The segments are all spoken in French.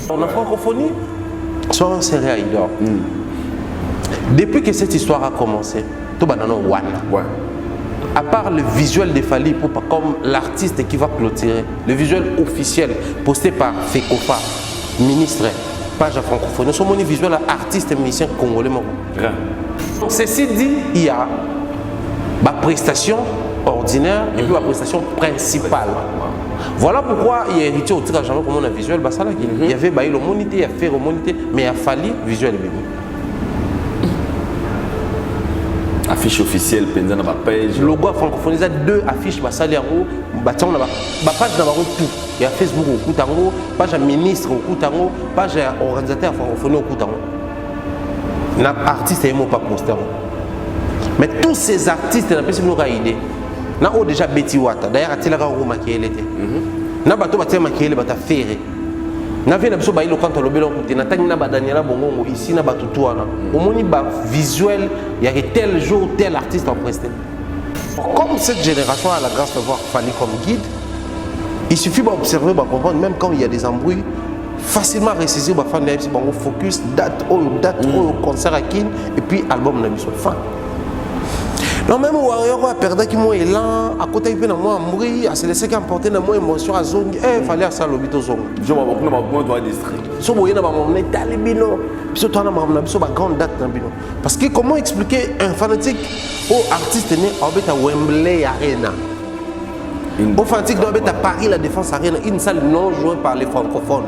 En francophonie, souvent c'est réel. Depuis que cette histoire a commencé, tout le monde a à part le visuel de Fally Ipupa comme l'artiste qui va clôturer, le visuel officiel posté par FECOFA, ministre, page à francophonie, c'est mon visuel artiste et musicien congolais. Ceci dit, il y a ma prestation ordinaire et puis ma prestation principale. Voilà pourquoi il y a hérité au tirage comme on a visuel. Il y avait le monité, il y a fait le monité, mais il a fallu visuel. Affiche officielle, pendant la page. Le logo francophonie, il y a 2 affiches, il y a page tout. Il y a Facebook au coup tango, page ministre au coup tango, page organisateur francophonie au coup tango. L'artiste est pas posté. Mais tous ces artistes, ils n'ont pas idée. Ils ont déjà Betty Wata. D'ailleurs, ils ont maquillé l'été. Ils ont maquillé les bata ferré. Ils ont vu le quand on l'a vu, ils ont Daniela Bongo ici, ils ont tout. Au moins, il y a visuel, il y a tel jour, tel artiste en presté. Comme cette génération a la grâce de voir Fally comme guide, il suffit d'observer, de comprendre, même quand il y a des embrouilles, facilement ressaisir les fans de focus, date, concert à Kin, et puis album de la fin. Non, même Warrior a perdu qui m'a élan, à côté de moi, mourir, à se laisser qu'emporter dans mon émotion à Zong, il fallait à ça l'obito Zong. Je vais beaucoup de distrait. Si vous voyez dans mon état, les binos, puis toi, dans ma grande date dans bino. Parce que comment expliquer un fanatique au artiste né à Wembley Arena? Au fanatique doit être à Paris, la Défense Arena, une salle non jouée par les francophones.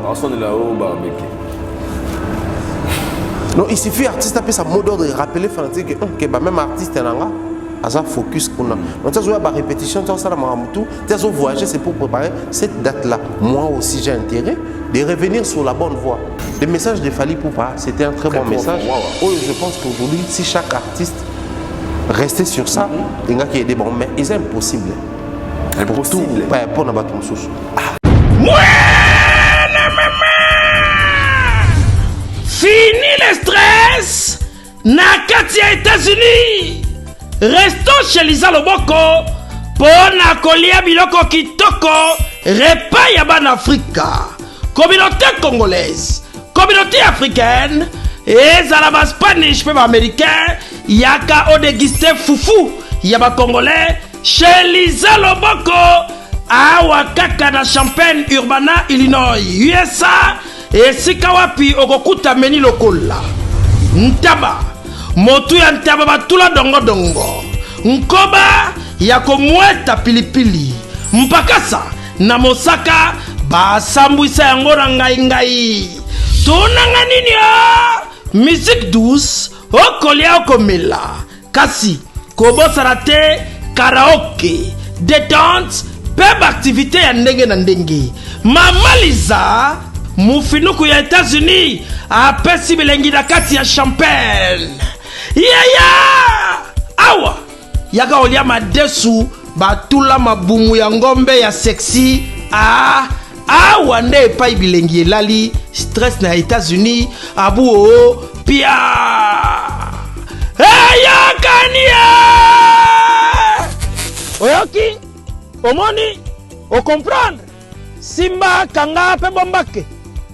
Non, il suffit artiste à sa mode de rappeler fanatique que même artiste est là. À ça focus qu'on a. Donc ça joue à la répétition, ça la maramoutou, ça voyager, c'est pour préparer cette date-là. Moi aussi j'ai intérêt de revenir sur la bonne voie. Le message de Fally Ipupa, c'était un très bon message. Oh, je pense qu'aujourd'hui, si chaque artiste restait sur ça, il y a des bons, mais c'est impossible. Impossible. Pour n'abattre mon sous. Fini le stress. Nakati à États-Unis. Restons chez Lisa Loboko pour kolia biloko kitoko repas ya ban Afrika. Communauté congolaise, communauté africaine et zalaba Spanish pe américain yaka o déguster foufou ya ba congolais chez Lisa Loboko awa kaka na Champaign Urbana Illinois USA et sikawapi okokuta meni lokola ntaba motu ya ntaba batula dongo dongo nkoba ya komweta pilipili mpakasa na mosaka basambwisa yango na ngai tunanga nini musique douce okolia okomela kasi kobosana te karaoke détente pe activité ya ndenge na ndenge Mama Liza mufinuku ya États-Unis apesi bilengi na kati ya Champagne awa yaka olia madesu batula mabumu ya ngombe ya sexy awa nde epai bilengi elali stress na États-Unis abu pia yakania oyoki omoni o comprendre simba kanga pe bombake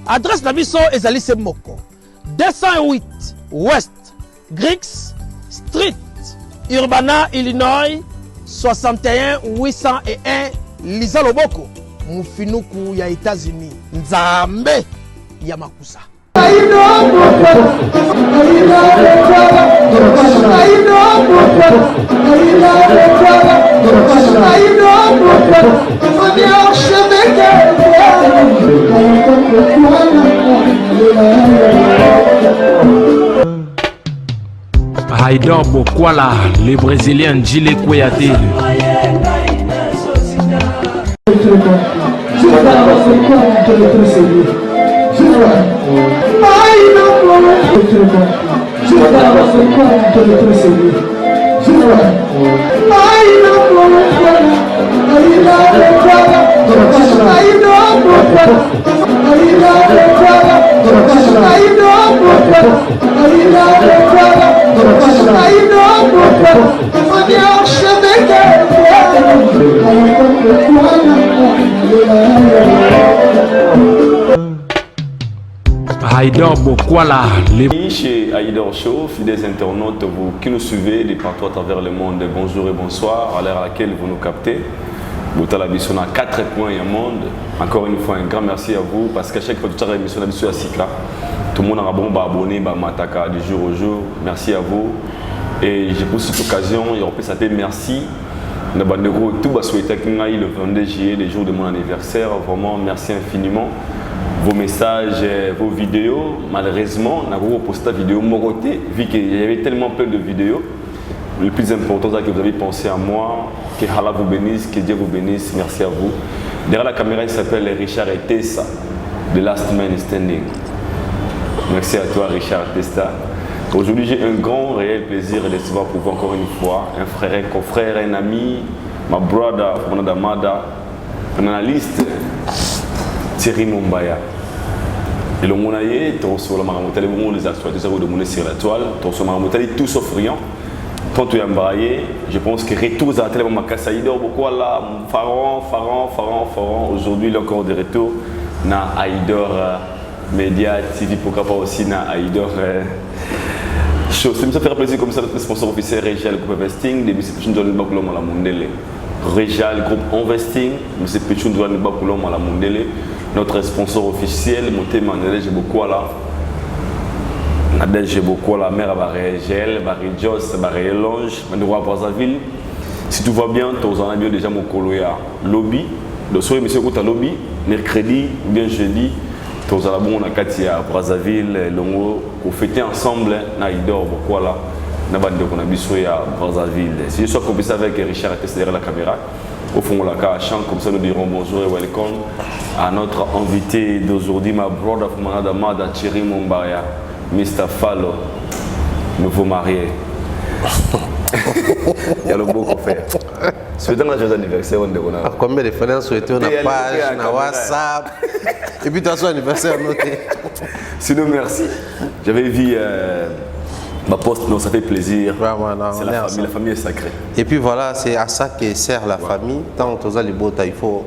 adresse na biso ezali se moko 208 West Griggs Street Urbana Illinois 61 801 Lisa Loboko mufinuku ya États-Unis nzambe ya makusa Haïdor Bokwala, le Brésilien Djile Kouyaté. Haïdor Bokwala, Chez Haïdor Show, fidèles internautes, vous qui nous suivez de partout à travers le monde, bonjour et bonsoir, à l'heure à laquelle vous nous captez. Vous avez l'émission à 4 points au monde. Encore une fois, un grand merci à vous parce qu'à chaque fois que tu as l'émission à Sika, tout le monde a bon abonné, Mataka du jour au jour. Merci à vous. Et j'ai pour cette occasion, il y a merci. Tout va souhaiter le 22 juillet, le jour de mon anniversaire. Vraiment, merci infiniment. Vos messages, vos vidéos, malheureusement, on a posté la vidéo Moroté, vu qu'il y avait tellement plein de vidéos. Le plus important, c'est que vous avez pensé à moi, que Allah vous bénisse, que Dieu vous bénisse, merci à vous. Derrière la caméra, il s'appelle Richard Testa, The Last Man Standing. Merci à toi, Richard Testa. Aujourd'hui, j'ai un grand, réel plaisir de se voir pour vous encore une fois, un frère, un confrère, un ami, ma brother, mon Adamada, un analyste, Thierry Mombaya. Et le monde est, tu reçois la maramotale, le monde des actualités, tu reçois le sur la toile, tu reçois la maramotale, tout sauf rien. Quand tu es embarrassé, je pense que retour à tellement ma casse Haïdor, beaucoup là, Faran. Aujourd'hui, il est encore de retour na Haïdor Média TV, pourquoi pas aussi na Haïdor Show. Ça me fait plaisir comme ça, notre sponsor officiel Régial Group Investing, de M. Pichon Douane Bakoulom à la Mondele. Régial Group Investing, M. Pichon Douane Bakoulom à la Mondele. Notre sponsor officiel, Monté Mandele, j'ai beaucoup là. J'ai beaucoup la mère à Barré-Gel, Barré-Jos, Barré-Longe, Mandouroua Brazzaville. Si tout va bien, tu as bien déjà mon coloya lobby. Le soir, monsieur Kouta lobby, mercredi, bien jeudi, tu as la bonne à Brazzaville, Longo, qu'on fêtait ensemble, Haïdor, beaucoup là, na bande qu'on a bisoué à Brazzaville. Si je suis compris avec Richard Testa derrière la caméra, au fond, la chant, comme ça nous dirons bonjour et welcome à notre invité d'aujourd'hui, ma brother Manadamada, Thierry Mombaya. Mr. Fallo, nouveau marié. Il y a le beau qu'on fait. Souhaitons la joyeux anniversaire. Combien de frères souhaitons la page, na WhatsApp. Et puis, tu as son anniversaire noté. Sinon, merci. J'avais vu ma poste, non, ça fait plaisir. C'est la famille est sacrée. Et puis voilà, c'est à ça que sert la famille. Tant que tu as les beaux, il faut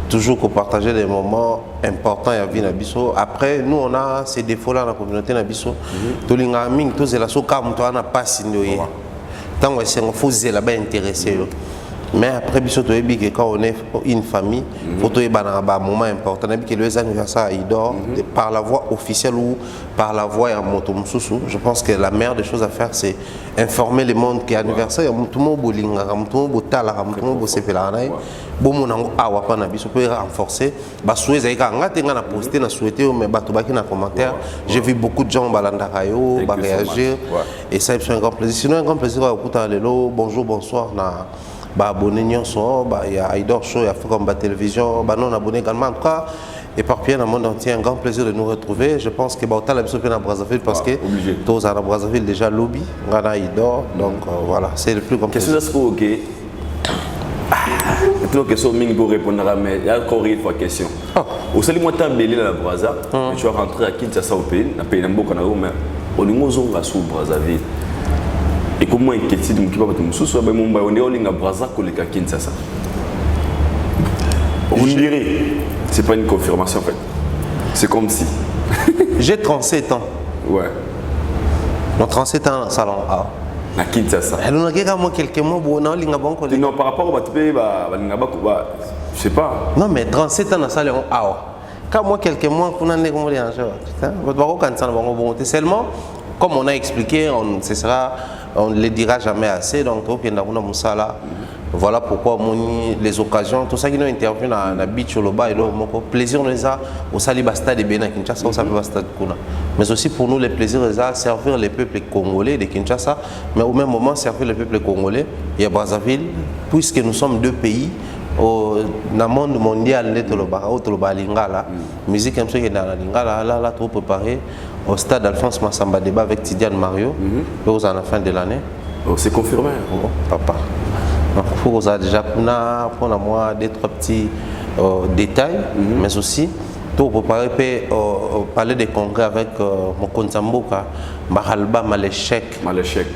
toujours partager des moments importants à la vie Nabiso. Après, nous on a ces défauts-là dans la communauté Nabiso. Tout le monde tous les assos comme toi n'a pas signé. Tant que c'est un faux là-bas intéressé. Mais après biso to ebi que quand on est une famille, faut to un moment important. Que les anniversaires Haïdor par la voie officielle ou par la voie à Motomsusu. Je pense que la meilleure des choses à faire c'est informer le monde que anniversaire tout le monde bolinga, tout le monde botala, tout le monde bosepelana. Bon mon ango awa pa na biso peut renforcer. Ba souhaiter nga ngatenga na poster na souhaiter mais bato baki na commentaire. J'ai vu beaucoup de gens balanda kayo, ba réagir et ça c'est un grand plaisir. Sinon un grand plaisir à écouter lelo bonjour bonsoir na ba abonné nyonso ba ya Haïdor Show ya fait comme ba télévision ba non abonné également en tout cas éparpillé dans le monde entier. Un grand plaisir de nous retrouver. Je pense que ba otala biso pe na Brazzaville parce que tous à Brazzaville déjà lobby ngana Haïdor donc voilà c'est le plus grand plaisir. Qu'est-ce que OK maintenant question mingi pour répondre mais il y a encore une fois question. Au salut moi t'as belé la Brazza, tu vas rentrer à Kinshasa au pays, na pays n'imbo kana mais au niveau zonga sous Brazzaville. Et comment inquiétude mon qui va me sous ba mon ba on est au linga Brazza ko le Kinshasa. On dirait c'est pas une confirmation en fait. C'est comme si j'ai 37 ans. Ouais. Non 37 ans dans salon A. Na Kinshasa. Elle nous a dit quelques mots bon non linga bon collègue. Non par rapport au bateau ba linga ba je sais pas. Non mais 37 ans dans salon A. Quand moi quelques mois pour n'en comment dire putain, votre baro quand ça bon bon seulement comme on a expliqué on ne le dira jamais assez donc OK na kuna musala. Voilà pourquoi les occasions, tout ça qui nous intervient dans la beach au Loba et le plaisir nous a au Saliba stade de Bénin Kinshasa, au Saliba stade Kuna. Mais aussi pour nous les plaisirs nous a servir les peuples congolais de Kinshasa, mais au même moment servir les peuples congolais et à Brazzaville, puisque nous sommes deux pays au monde mondial de Toloba, au Toloba Lingala, musique comme ça qui est dans la Lingala, là trop préparé au stade Alphonse Massamba débat avec Tidiane Mario, aux à la fin de l'année. Oh, c'est confirmé. Oh, papa. Donc, il faut que déjà pour moi deux trois petits détails, mais aussi pour préparer parler des congrès avec mon Konzamboka, Mahalba, Maléchek,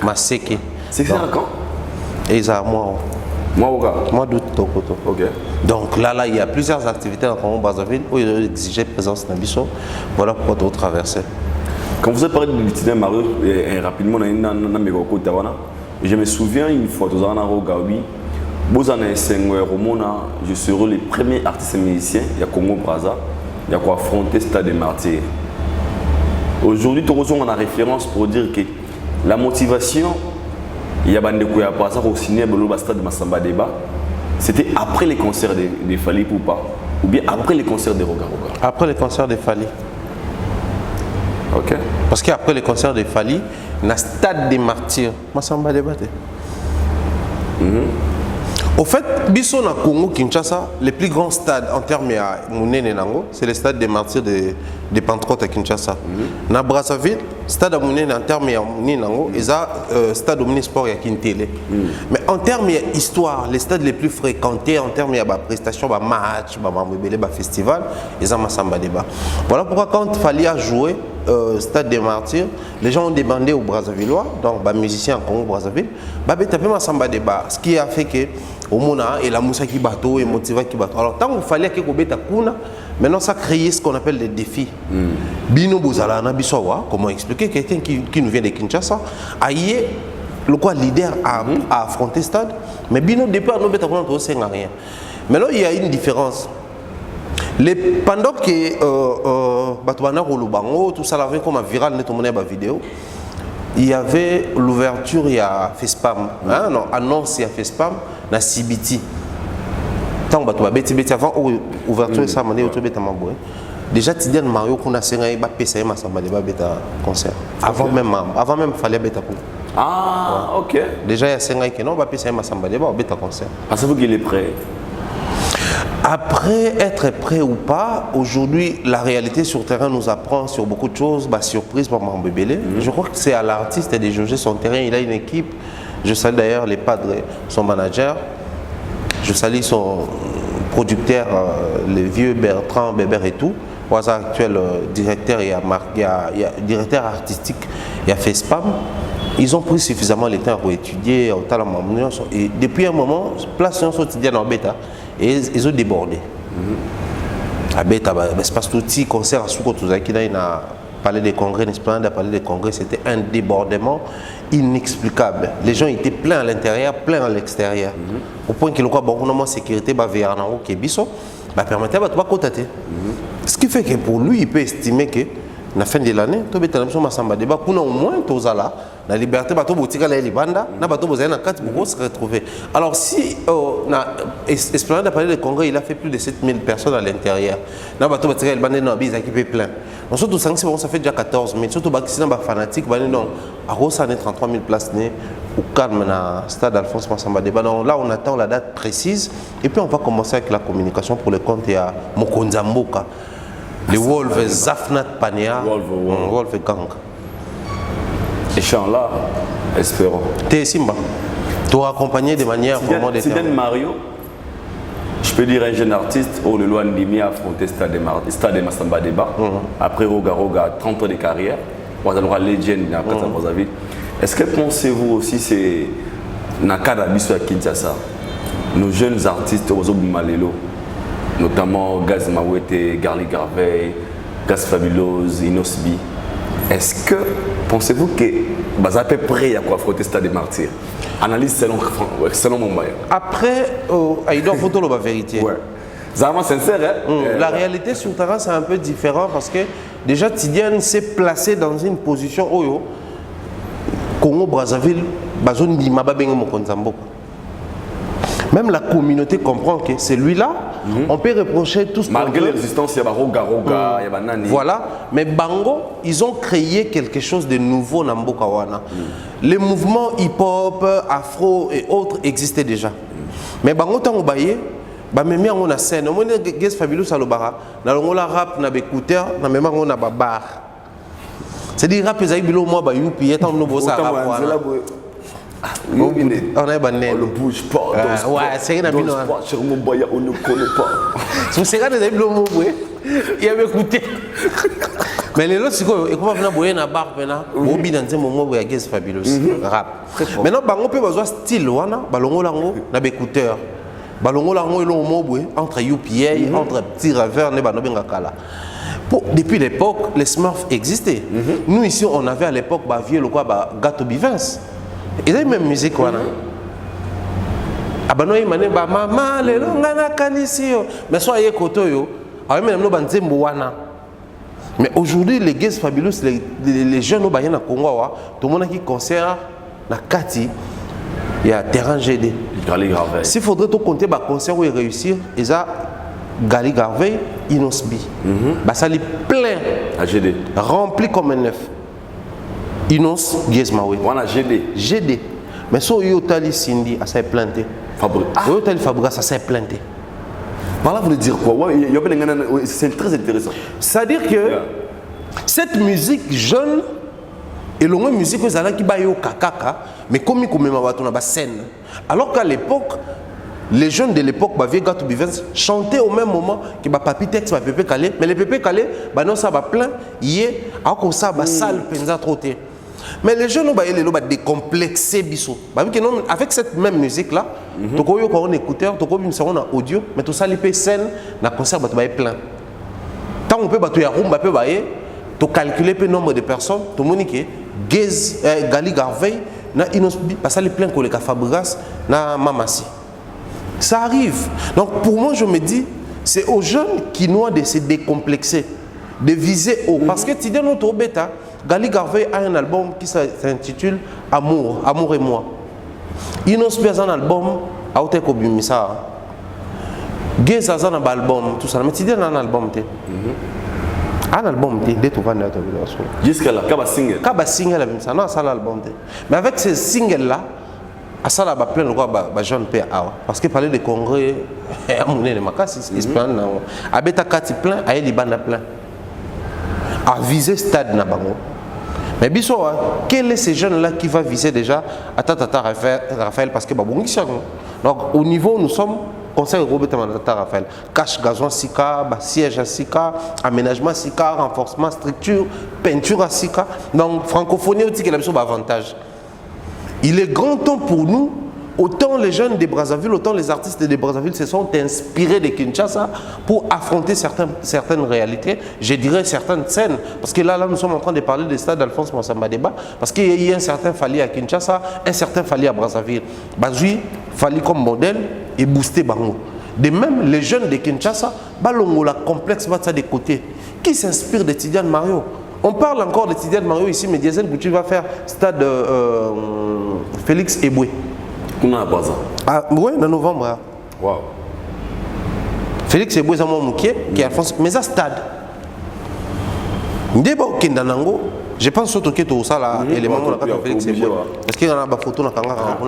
Maseke. C'est ça quand? Et ça moi. Mois d'août, Tokoto. Ok. Donc là, il y a plusieurs activités dans le Congo-Brazzaville où ils exigeaient présence Nabiso. Voilà pourquoi tu as traversé. Quand vous avez parlé de l'itinéraire Mario, rapidement, je me souviens une fois, je serai le premier artiste musicien du Congo-Brazza qui a affronté le stade des martyrs. Aujourd'hui, on a référence pour dire que la motivation, il y a au ciné au stade de Massamba Débat, c'était après les concerts de Fali Poupa ou bien après les concerts de Roga Roga. Après les concerts de Fali. Ok. Parce qu'après les concerts de Fali, dans le stade des martyrs, Massamba Débat. Au fait, Bisso na Congo Kinshasa, le plus grand stade en termes de Mounene Nango, c'est le stade des martyrs de Pentecôte à Kinshasa. Na Brazzaville, stade de Mounene en termes de Mounene Nango, et ça stade omnisport à Kintele. Mais en termes d'histoire, les stades les plus fréquentés en termes de prestations, de matchs, de festival, et ça Massamba Débat. Voilà pourquoi quand Fali a joué stade des martyrs, les gens ont demandé aux Brazzavillois, donc les musiciens en Congo Brazzaville, taper Massamba Débat, ce qui a fait que au Mona et la Moussa qui bateau et Motiva qui bateau. Alors tant qu'il fallait que Kobeta Kuna, maintenant ça a créé ce qu'on appelle des défis. Bino Bouzala Nabisowa, comment expliquer quelqu'un qui nous vient de Kinshasa, aïe le quoi leader à affronter stade, mais Bino depuis nous beta Kuna tout rien. Maintenant il y a une différence. Pendant que Batouana Rolubango, tout ça l'avait comme un viral net au vidéo. Il y avait l'ouverture, il y a FESPAM, non, annonce, il y a FESPAM, dans CBT. Tant que tu as avant l'ouverture, ça m'a dit que tu as déjà, tu dis Mario qu'on a signé un PCM à Samba Débat concert. Avant même, il fallait bêta pour. Ah, ok. Déjà, il y a signé que non, il PCM à Samba Débat, bêta concert. Pensez-vous qu'il est prêt? Après être prêt ou pas, aujourd'hui, la réalité sur le terrain nous apprend sur beaucoup de choses. Surprise pour Mambébélé. Je crois que c'est à l'artiste de juger son terrain. Il a une équipe. Je salue d'ailleurs les padres, son manager. Je salue son producteur, le vieux Bertrand Bébert et tout. Au hasard actuel, directeur, il y a directeur artistique, il a fait spam. Ils ont pris suffisamment le temps pour étudier au talent. Et depuis un moment, place en quotidien en bêta. Et ils ont débordé. À Beta, espace petit concert à Soukotuzaki, il a parlé des congrès, il a parlé des congrès, c'était un débordement inexplicable. Les gens étaient pleins à l'intérieur, pleins à l'extérieur. Au point que le quoi, bon, de sécurité, vers en haut, qui est bisso, permettait de pas cotater. Ce qui fait que pour lui, il peut estimer que la fin de l'année, tu as Massamba Débat, au moins, tu as la liberté, tu as la libanda, tu as se retrouver. Alors, si Esplanade a parlé de congrès, il a fait plus de 7000 personnes à l'intérieur. Tu as la plein. Surtout, ça fait déjà 14 000. Surtout, si tu es fanatique, tu as 33 000 places au calme dans le stade Alphonse Massamba Débat. Là, on attend la date précise et puis on va commencer avec la communication pour le compte et à Mokonzamboka. Les Wolves, Zafnat Pania, Wolves Gang. Et là, espérons. T'es Simba. Tu as accompagné de manière vraiment déterminée. C'est Mario, je peux dire un jeune artiste, au Lelo Ndimi a affronté Stade de Massamba Débat. Après Roga Roga, 30 ans de carrière. On a le legend dans la Brazzaville. Est-ce que pensez-vous aussi c'est dans le cas d'Abisso à Kinshasa, nos jeunes artistes au Malelo, notamment Gaz Mawete, Garli Garvey, Gaz Fabulous, Inosbi. Est-ce que pensez-vous que à peu près à quoi affronter Stade des Martyrs? Analyse selon mon bail. Après, il doit photo la vérité. Ouais. C'est vraiment sincère. Hein? La réalité sur le terrain, c'est un peu différent parce que déjà, Tidiane s'est placé dans une position où Congo Brazzaville, Bazone di Mababengo Mokonzambo. Même la communauté comprend que c'est lui-là. On peut reprocher tout ce qu'on veut. Malgré les résistances, il y a Roga Roga, il y a Nani. Voilà. Mais Bango, ils ont créé quelque chose de nouveau dans Mbokawana. Les mouvements hip-hop, afro et autres existaient déjà. Mais Bango, tant qu'on baillait, même on a scène. On a des fabuleux salobara. On a rap, on a des écouteurs, on a des bar. C'est-à-dire rap, ils ont bilo moi, bah youpi, tant nous bossa rap. On a le bouge pas. Ouais, c'est une abino. Sur mon boya, on ne connaît pas. Si vous savez des abino, il y avait écouté. Mais les autres, c'est quoi? Et comment venir boire na bar pena? Bobi dans un moment où il y a Gaze Fabulous rap. Maintenant, bango peut avoir style wana, balongo lango na écouteur. Balongo lango elo mobwe entre UPA, entre petit rêveur ne bano benga kala. Depuis l'époque, les Smurfs existaient. Nous ici, on avait à l'époque vieux le quoi Gato Bivens. Ils avaient même musique wana. Abano imane ba mama le ngana kanisio. Mais soyez koto yo, avec même no banzembo wana. Mais aujourd'hui, les Gaze Fabulous, les jeunes au Bayana Congo, tout le monde qui concert la Kati, il y a terrain GD. S'il faudrait tout compter le concert où il réussir, il y a Gali Garvey, Inosbi. Ça est plein. À GD. Rempli comme un neuf. Inos, Gaze Mawe. On a GD. GD. Mais si il y a Cindy, ça s'est planté. Il y a Fabrice, ça s'est planté. Par là, vous voulez dire quoi? C'est très intéressant. C'est-à-dire que cette musique jeune et la musique qui est au kakaka, mais comme il y a une scène. Alors qu'à l'époque, les jeunes de l'époque, Gato Bivens, chantaient au même moment que Papi Tex, Pépé Calé, mais les Pépé Calé, non, ça va plein, hier, alors ça va sale, penza trotté. Mais les jeunes ont décomplexé biso. Avec cette même musique là, tu as un écouteur, tu as un audio, mais tout ça les scène, na concert plein. Tant on peut tu calculer le nombre de personnes, tu monique Gaze Gali Garvey na Inosbi, parce que les plein que les Fabrigas na Mamasi. Ça arrive. Donc pour moi je me dis, c'est aux jeunes qui doivent de se décomplexer, de viser haut, parce que tu dis notre bêta. Gali Garvey a un album qui s'intitule Amour, Amour et moi. Inosbi a un album à Ote Kobimisa. Gaze a un album, tout ça. Mais tu dis un album, un album, jusqu'à là, Kaba single. Kaba single, ça non, ça l'album. Mais avec ces singles là, à ça là, plein de quoi, jeune père parce que parler de congrès, à mon nez de Makassi, il se prend là. À Beta Kati plein, à Eliban plein. À viser stade na bango. Mais biso, quel est ce jeune là qui va viser déjà à Tata Raphaël parce que babongi donc au niveau nous sommes conseil Robert Tata Raphaël cache gazon sika, siège à sika, aménagement sika, renforcement structure, peinture à sika. Donc francophonie aussi qu'il a besoin d'avantage. Il est grand temps pour nous. Autant les jeunes de Brazzaville, autant les artistes de Brazzaville se sont inspirés de Kinshasa pour affronter certaines réalités, je dirais certaines scènes. Parce que là, nous sommes en train de parler des stades d'Alphonse Massamba Débat, parce qu'il y a un certain Fali à Kinshasa, un certain Fali à Brazzaville. Bazui, Fali comme modèle et boosté Bango. De même, les jeunes de Kinshasa, Balongo, la complexe, va de côté. Qui s'inspire de Tidiane Mario? On parle encore de Tidiane Mario ici, mais Diesel Bouti va faire stade Félix Eboué. Ah, oui, en novembre. Wow. Félix Eboué, c'est mon qui est Alphonse, mais à stade. Je pense surtout que tout ça là, élément de Félix Eboué. Parce qu'il y a des photos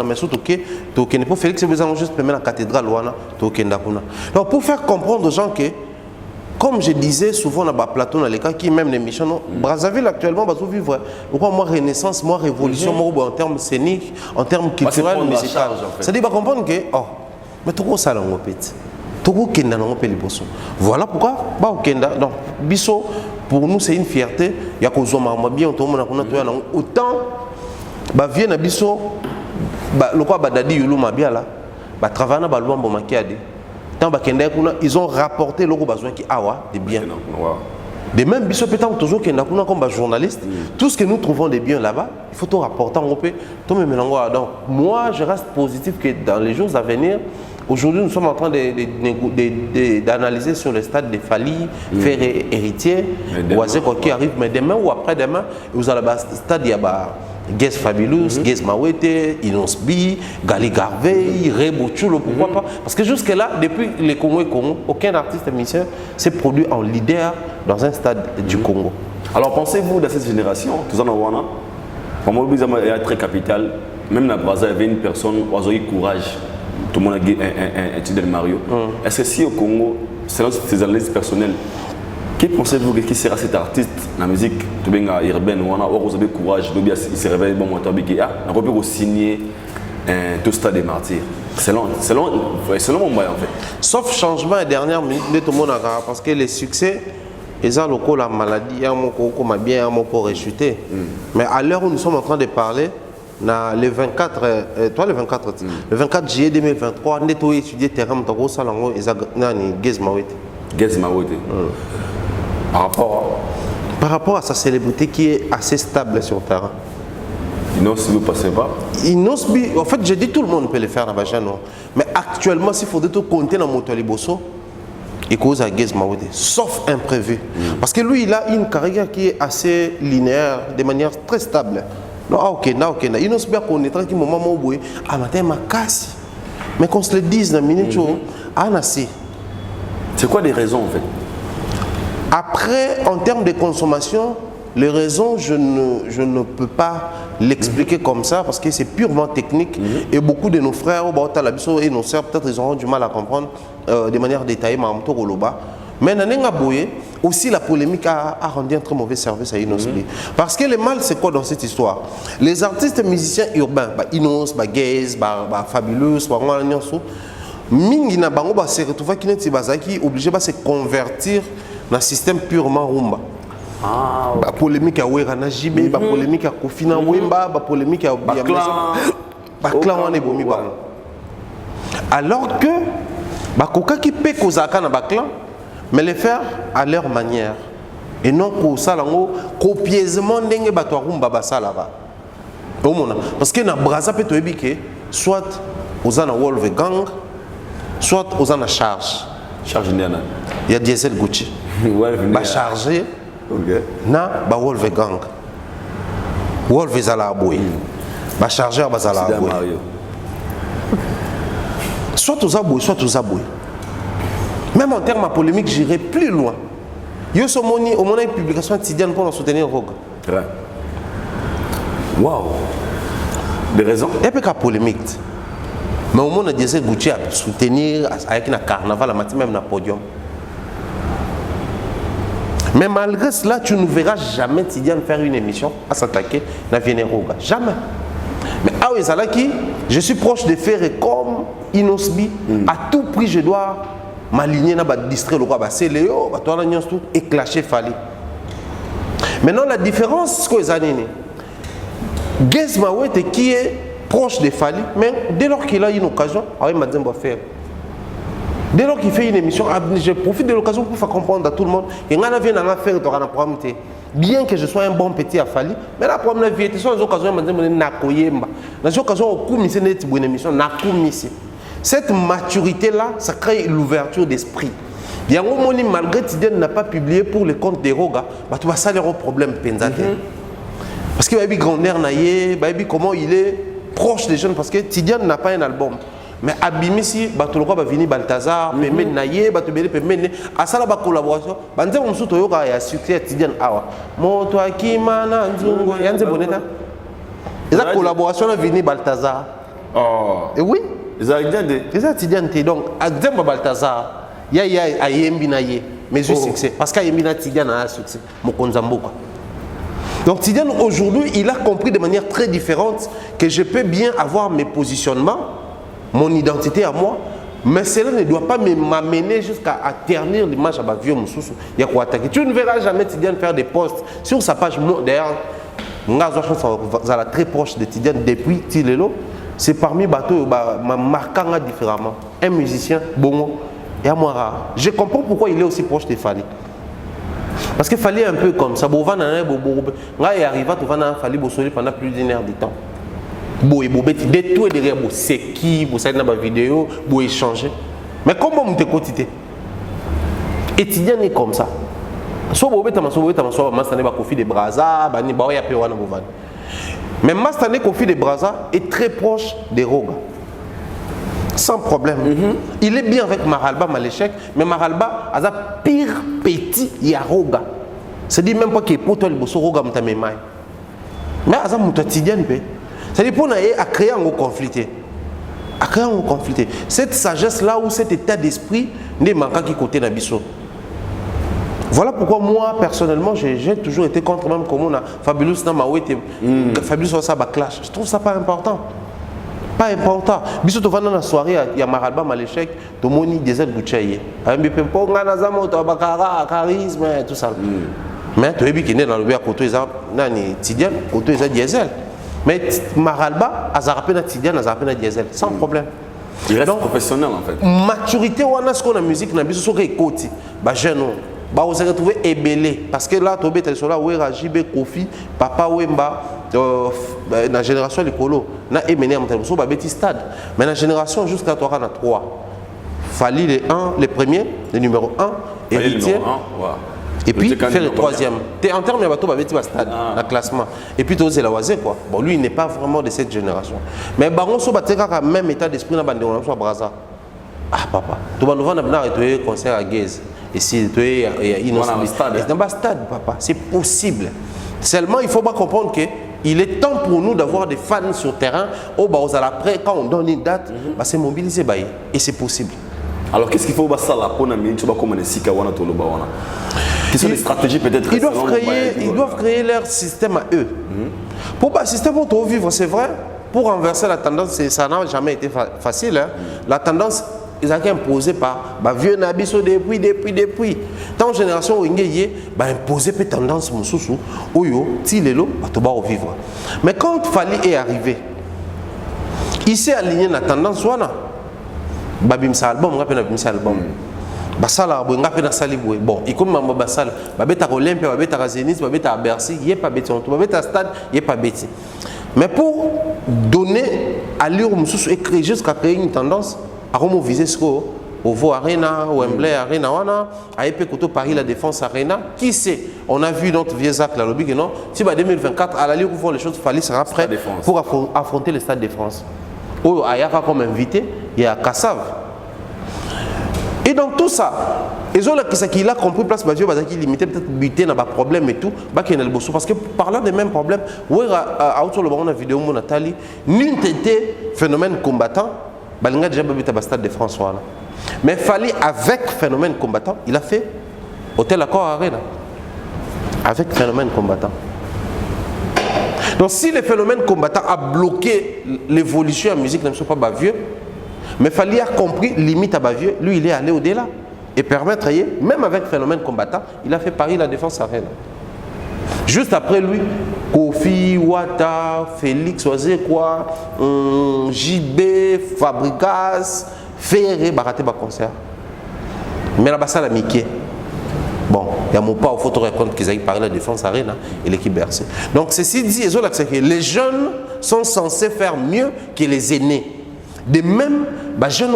mais surtout que pour Félix Eboué, juste la cathédrale. Donc pour faire comprendre aux gens que, comme je disais souvent dans le plateau, dans les cas qui même les missions, Brazzaville actuellement va vivre moi renaissance, moi révolution, moi en termes scéniques, en termes culturels, musicaux. C'est-à-dire va comprendre que mais tout ça là on pète, tout kenda on peut les bossos. Voilà pourquoi bah kenda donc biso pour nous c'est une fierté. Il y a qu'on soit bien tout le monde a autant bah vient na biso bah le quoi bah dadi yulu mabia là bah travailler na bah luambo makiade. Ils ont rapporté leur besoin qui awa des biens. De même, toujours comme journaliste, tout ce que nous trouvons des biens là-bas, il faut tout rapporter en Europe. Donc, moi, je reste positif que dans les jours à venir, aujourd'hui, nous sommes en train d'analyser sur le stade de Fali, Ferré, Héritier, Oisé qui arrive, mais demain ou après-demain, vous allez au stade, il y a Gaze Fabulous, Gaze Mawete, Inosbi, Gali Garvey, Rebo Chulo, pourquoi pas? Parce que jusque-là, depuis les Congo et Congo, aucun artiste musicien s'est produit en leader dans un stade du Congo. Alors pensez-vous dans cette génération, tout ça, pour moi, il y a très capital, même dans Brazza, il y avait une personne qui a eu courage, tout le monde a un titre de Mario. Est-ce que si au Congo, selon ses analyses personnelles, qui pensez-vous qui sera cet artiste dans la musique urbaine où vous avez courage, il se réveille bon moteur on peut signer tout stade des martyrs. Selon mon bail en fait. Sauf changement à dernière minute de tout le monde parce que les succès Et ça, la maladie, il y a un bien, un rechuté. Mais à l'heure où nous sommes en train de parler, le 24, le 24 juillet 2023, on a étudié le terrain de Salongo et Gez Mawete. Gez Mawete. Par rapport à sa célébrité qui est assez stable sur le terrain. Inosbi, vous ne passez pas? Inosbi, en fait, j'ai dit tout le monde peut le faire dans Bajano. Mais actuellement, s'il faudrait tout compter dans Moto Liboso, il cause à Gez Mawete, sauf imprévu. Parce que lui, il a une carrière qui est assez linéaire, de manière très stable. Non, ok. Inosbi a connu tranquille moment où à matin ma casse. Mais qu'on se le dise dans une minute, c'est quoi les raisons en fait? Après, en termes de consommation, les raisons, je ne peux pas l'expliquer comme ça parce que c'est purement technique et beaucoup de nos frères et nos sœurs, peut-être ils auront du mal à comprendre de manière détaillée. Mais aussi la polémique a rendu un très mauvais service à Inosbi. Parce que le mal, c'est quoi dans cette histoire? Les artistes musiciens urbains, Inos, Gaze, Fabulous, Mingi na bango ba se retrouva qui n'est bazaki obligé de se convertir dans un système purement rumba. Ba polémique à Wera na Jibé, ba polémique à Kofina Wemba, ba polémique à Baklan wane bomi ba. Alors que ba koka qui peut kozaka na Baklan, mais le faire à leur manière et non ko salango copieusement ndenge ba to rumba ba salaba. Parce que na Braza peut to ebike soit aux ana Wolfgang soit aux en charge. Charge indiana. Il y a Diesel Gucci. Va charger. Na ba Wolfgang. Wolf ezala aboy. Ba chargeur bazala aboy. Soit aux aboy, soit aux aboy. Même en termes de polémique, j'irai plus loin. Yo somoni au moment une publication quotidienne pour soutenir Rogue. Waouh. Des raisons? Il y a pas de polémique. Mais au moins, on a dit que Gucci a soutenir avec un carnaval, même dans le podium. Mais malgré cela, tu ne verras jamais Tidiane faire une émission à s'attaquer à Vienneroga. Jamais. Mais à Ouezalaki, je suis proche de faire comme Inosbi. À tout prix, je dois m'aligner dans le district local. C'est Léo, et clasher Fali. Maintenant, la différence, c'est que les années. Gez Mawete qui est proche de Fali, mais dès lors qu'il a une occasion, il m'a dit qu'il va faire. Dès lors qu'il fait une émission, je profite de l'occasion pour faire comprendre à tout le monde que je viens d'en faire un programme. Bien que je sois un bon petit à Fali, mais la première vie, c'est une occasion de me dire que je occasion de une émission. Cette maturité-là, ça crée l'ouverture d'esprit. Il y a un moment où malgré que Tidiane n'a pas publié pour le compte des Roga, tu vas salir au problème. Parce que Baby Grandeur, Baby comment il est proche des jeunes, parce que Tidiane n'a pas un album. Mais Abimisi, Batoloka va venir Balthazar, Pemé Naye, Batobele Pemé, à ça la collaboration. Banze Moussou Toyoka et à succès Tidiane Awa. Moto Akimana Nzungo, Yanze Boneta. Et la collaboration va venir Balthazar. Et oui. Les Tidiane, donc, Adem Balthazar, Yaya Ayembi Naye, mais juste succès. Parce qu'Ayembi Tidiane a un succès. Mokonzamboka. Donc Tidiane aujourd'hui, il a compris de manière très différente que je peux bien avoir mes positionnements, mon identité à moi, mais cela ne doit pas m'amener jusqu'à ternir l'image à ma vieux Moussoussou. Il y a quoi attaquer. Tu ne verras jamais Tidiane faire des posts sur sa page. D'ailleurs, vous êtes très proche de Tidiane depuis Tilelo. C'est parmi les bateaux marquant différemment. Un musicien, Bongo, et à moi rare. Je comprends pourquoi il est aussi proche de Fali. Parce qu'il fallait un peu comme ça. Il arrive à Fali pendant plus d'une heure de temps. De tout et derrière, c'est qui, vous savez dans ma vidéo, vous échanger. Mais comment vous te quotidien? Étudiant est comme ça. Soit vous êtes Kofi de Braza, mais Mastane Kofi de Braza est très proche des Roga. Sans problème. Il est bien avec Maralba Maléchek, mais Maralba a pire petit Yaroga. C'est-à-dire même pas qu'il est pour toi le bosso Roga Mtamemai. Mais Aza Moutatidian, c'est-à-dire pour créer un conflit. À créer un conflit. Cette sagesse-là ou cet état d'esprit n'est manquant qui côté d'Abisso. Voilà pourquoi moi, personnellement, j'ai toujours été contre même comme on a Fabulous Namawete, Fabulous Osaba Clash. Je trouve ça pas important. Pas important. Biso to vana na soirée ya maralba maléchec, to moni diesel Gucci. Ambi pe po ngana za moto bakara charisme tout ça. Mais tu es bien dans le bien côté ça nani Tidiane côté ça diesel. Mais maralba azarapé na Tidiane azarapé na diesel sans problème. Il reste professionnel en fait. Maturité wana ce qu'on a musique na biso so récolter. Ba jeune ba on se retrouver ébélé parce que là tobé tel sola ouais Rajibe Kofi papa Wemba la génération l'écolo na émené en tel so ba beti stade mais la génération jusqu'à toi na 3 Fali les 1 les premiers le numéro 1 héritier et puis faire le troisième en termes de bateau ba beti ba stade la classement et puis toze la wazé quoi bon lui il n'est pas vraiment de cette génération mais baron so bateka ka même état d'esprit na bande on so braza ah papa to ba novana bna et concert à Guez et si tu es innocent dans un stade papa c'est possible seulement il faut pas comprendre que il est temps pour nous d'avoir des fans sur terrain au bas après quand on donne une date bah c'est mobiliser bah et c'est possible. Alors qu'est-ce qu'il faut bah ça la pour na minute ba comme les sika wana to lo ba wana quelles sont les stratégies peut-être ils doivent créer leur système à eux pour bah système pour vivre c'est vrai pour renverser la tendance ça n'a jamais été facile hein. La tendance ils ont été imposés par vieux Nabiso depuis tant génération où ils ont imposé peu tendance mususu oyo tilelo to ba vivre mais quand Fali est arrivé il s'est aligné la tendance wana babimsa album ngapena babimsa album basala bo ngapena salibwe bon il comme mamba basala babeta Olympia babeta Zénith babeta Bercy yé pas beti on babeta stade yé pas beti mais pour donner allure mususu et créer jusqu'à créer une tendance à viser ce Ovo Arena, Wembley Arena, wana, AEP Koto Paris la Défense Arena. Qui sait? On a vu notre vieux Zach la lobby que non. Si 2024 à l'allure où font les choses, Fali sera prêt pour affronter le Stade de France. Où Ayaka comme invité, il y a Kassav. Et dans tout ça, ils ont qu'il a compris place Badiou Bazaki limité peut-être buté n'a pas problème et tout, parce que parlant des mêmes problèmes, où à autour le baron la vidéo mon Nathalie, nul n'était phénomène combattant. Balinga déjà babita Stade de France voilà. Mais Fali avec phénomène combattant, il a fait Hôtel Accor Arena avec phénomène combattant. Donc si le phénomène combattant a bloqué l'évolution en musique, ne sont pas bavieux, mais Fali a compris limite à bavieux, lui il est allé au-delà et permettre même avec phénomène combattant, il a fait Paris la Défense Arena. Juste après lui, Kofi, Wata, Félix, Ozekwa, JB, Fabrikas, Ferré, baraté ba concert. Mais là-bas, ça la Mickey. Bon, il y a mon pas au photo raconte qu'ils aillent parler de la Défense Arena et l'équipe Bercy. Donc, ceci dit, les jeunes sont censés faire mieux que les aînés. De même, les jeunes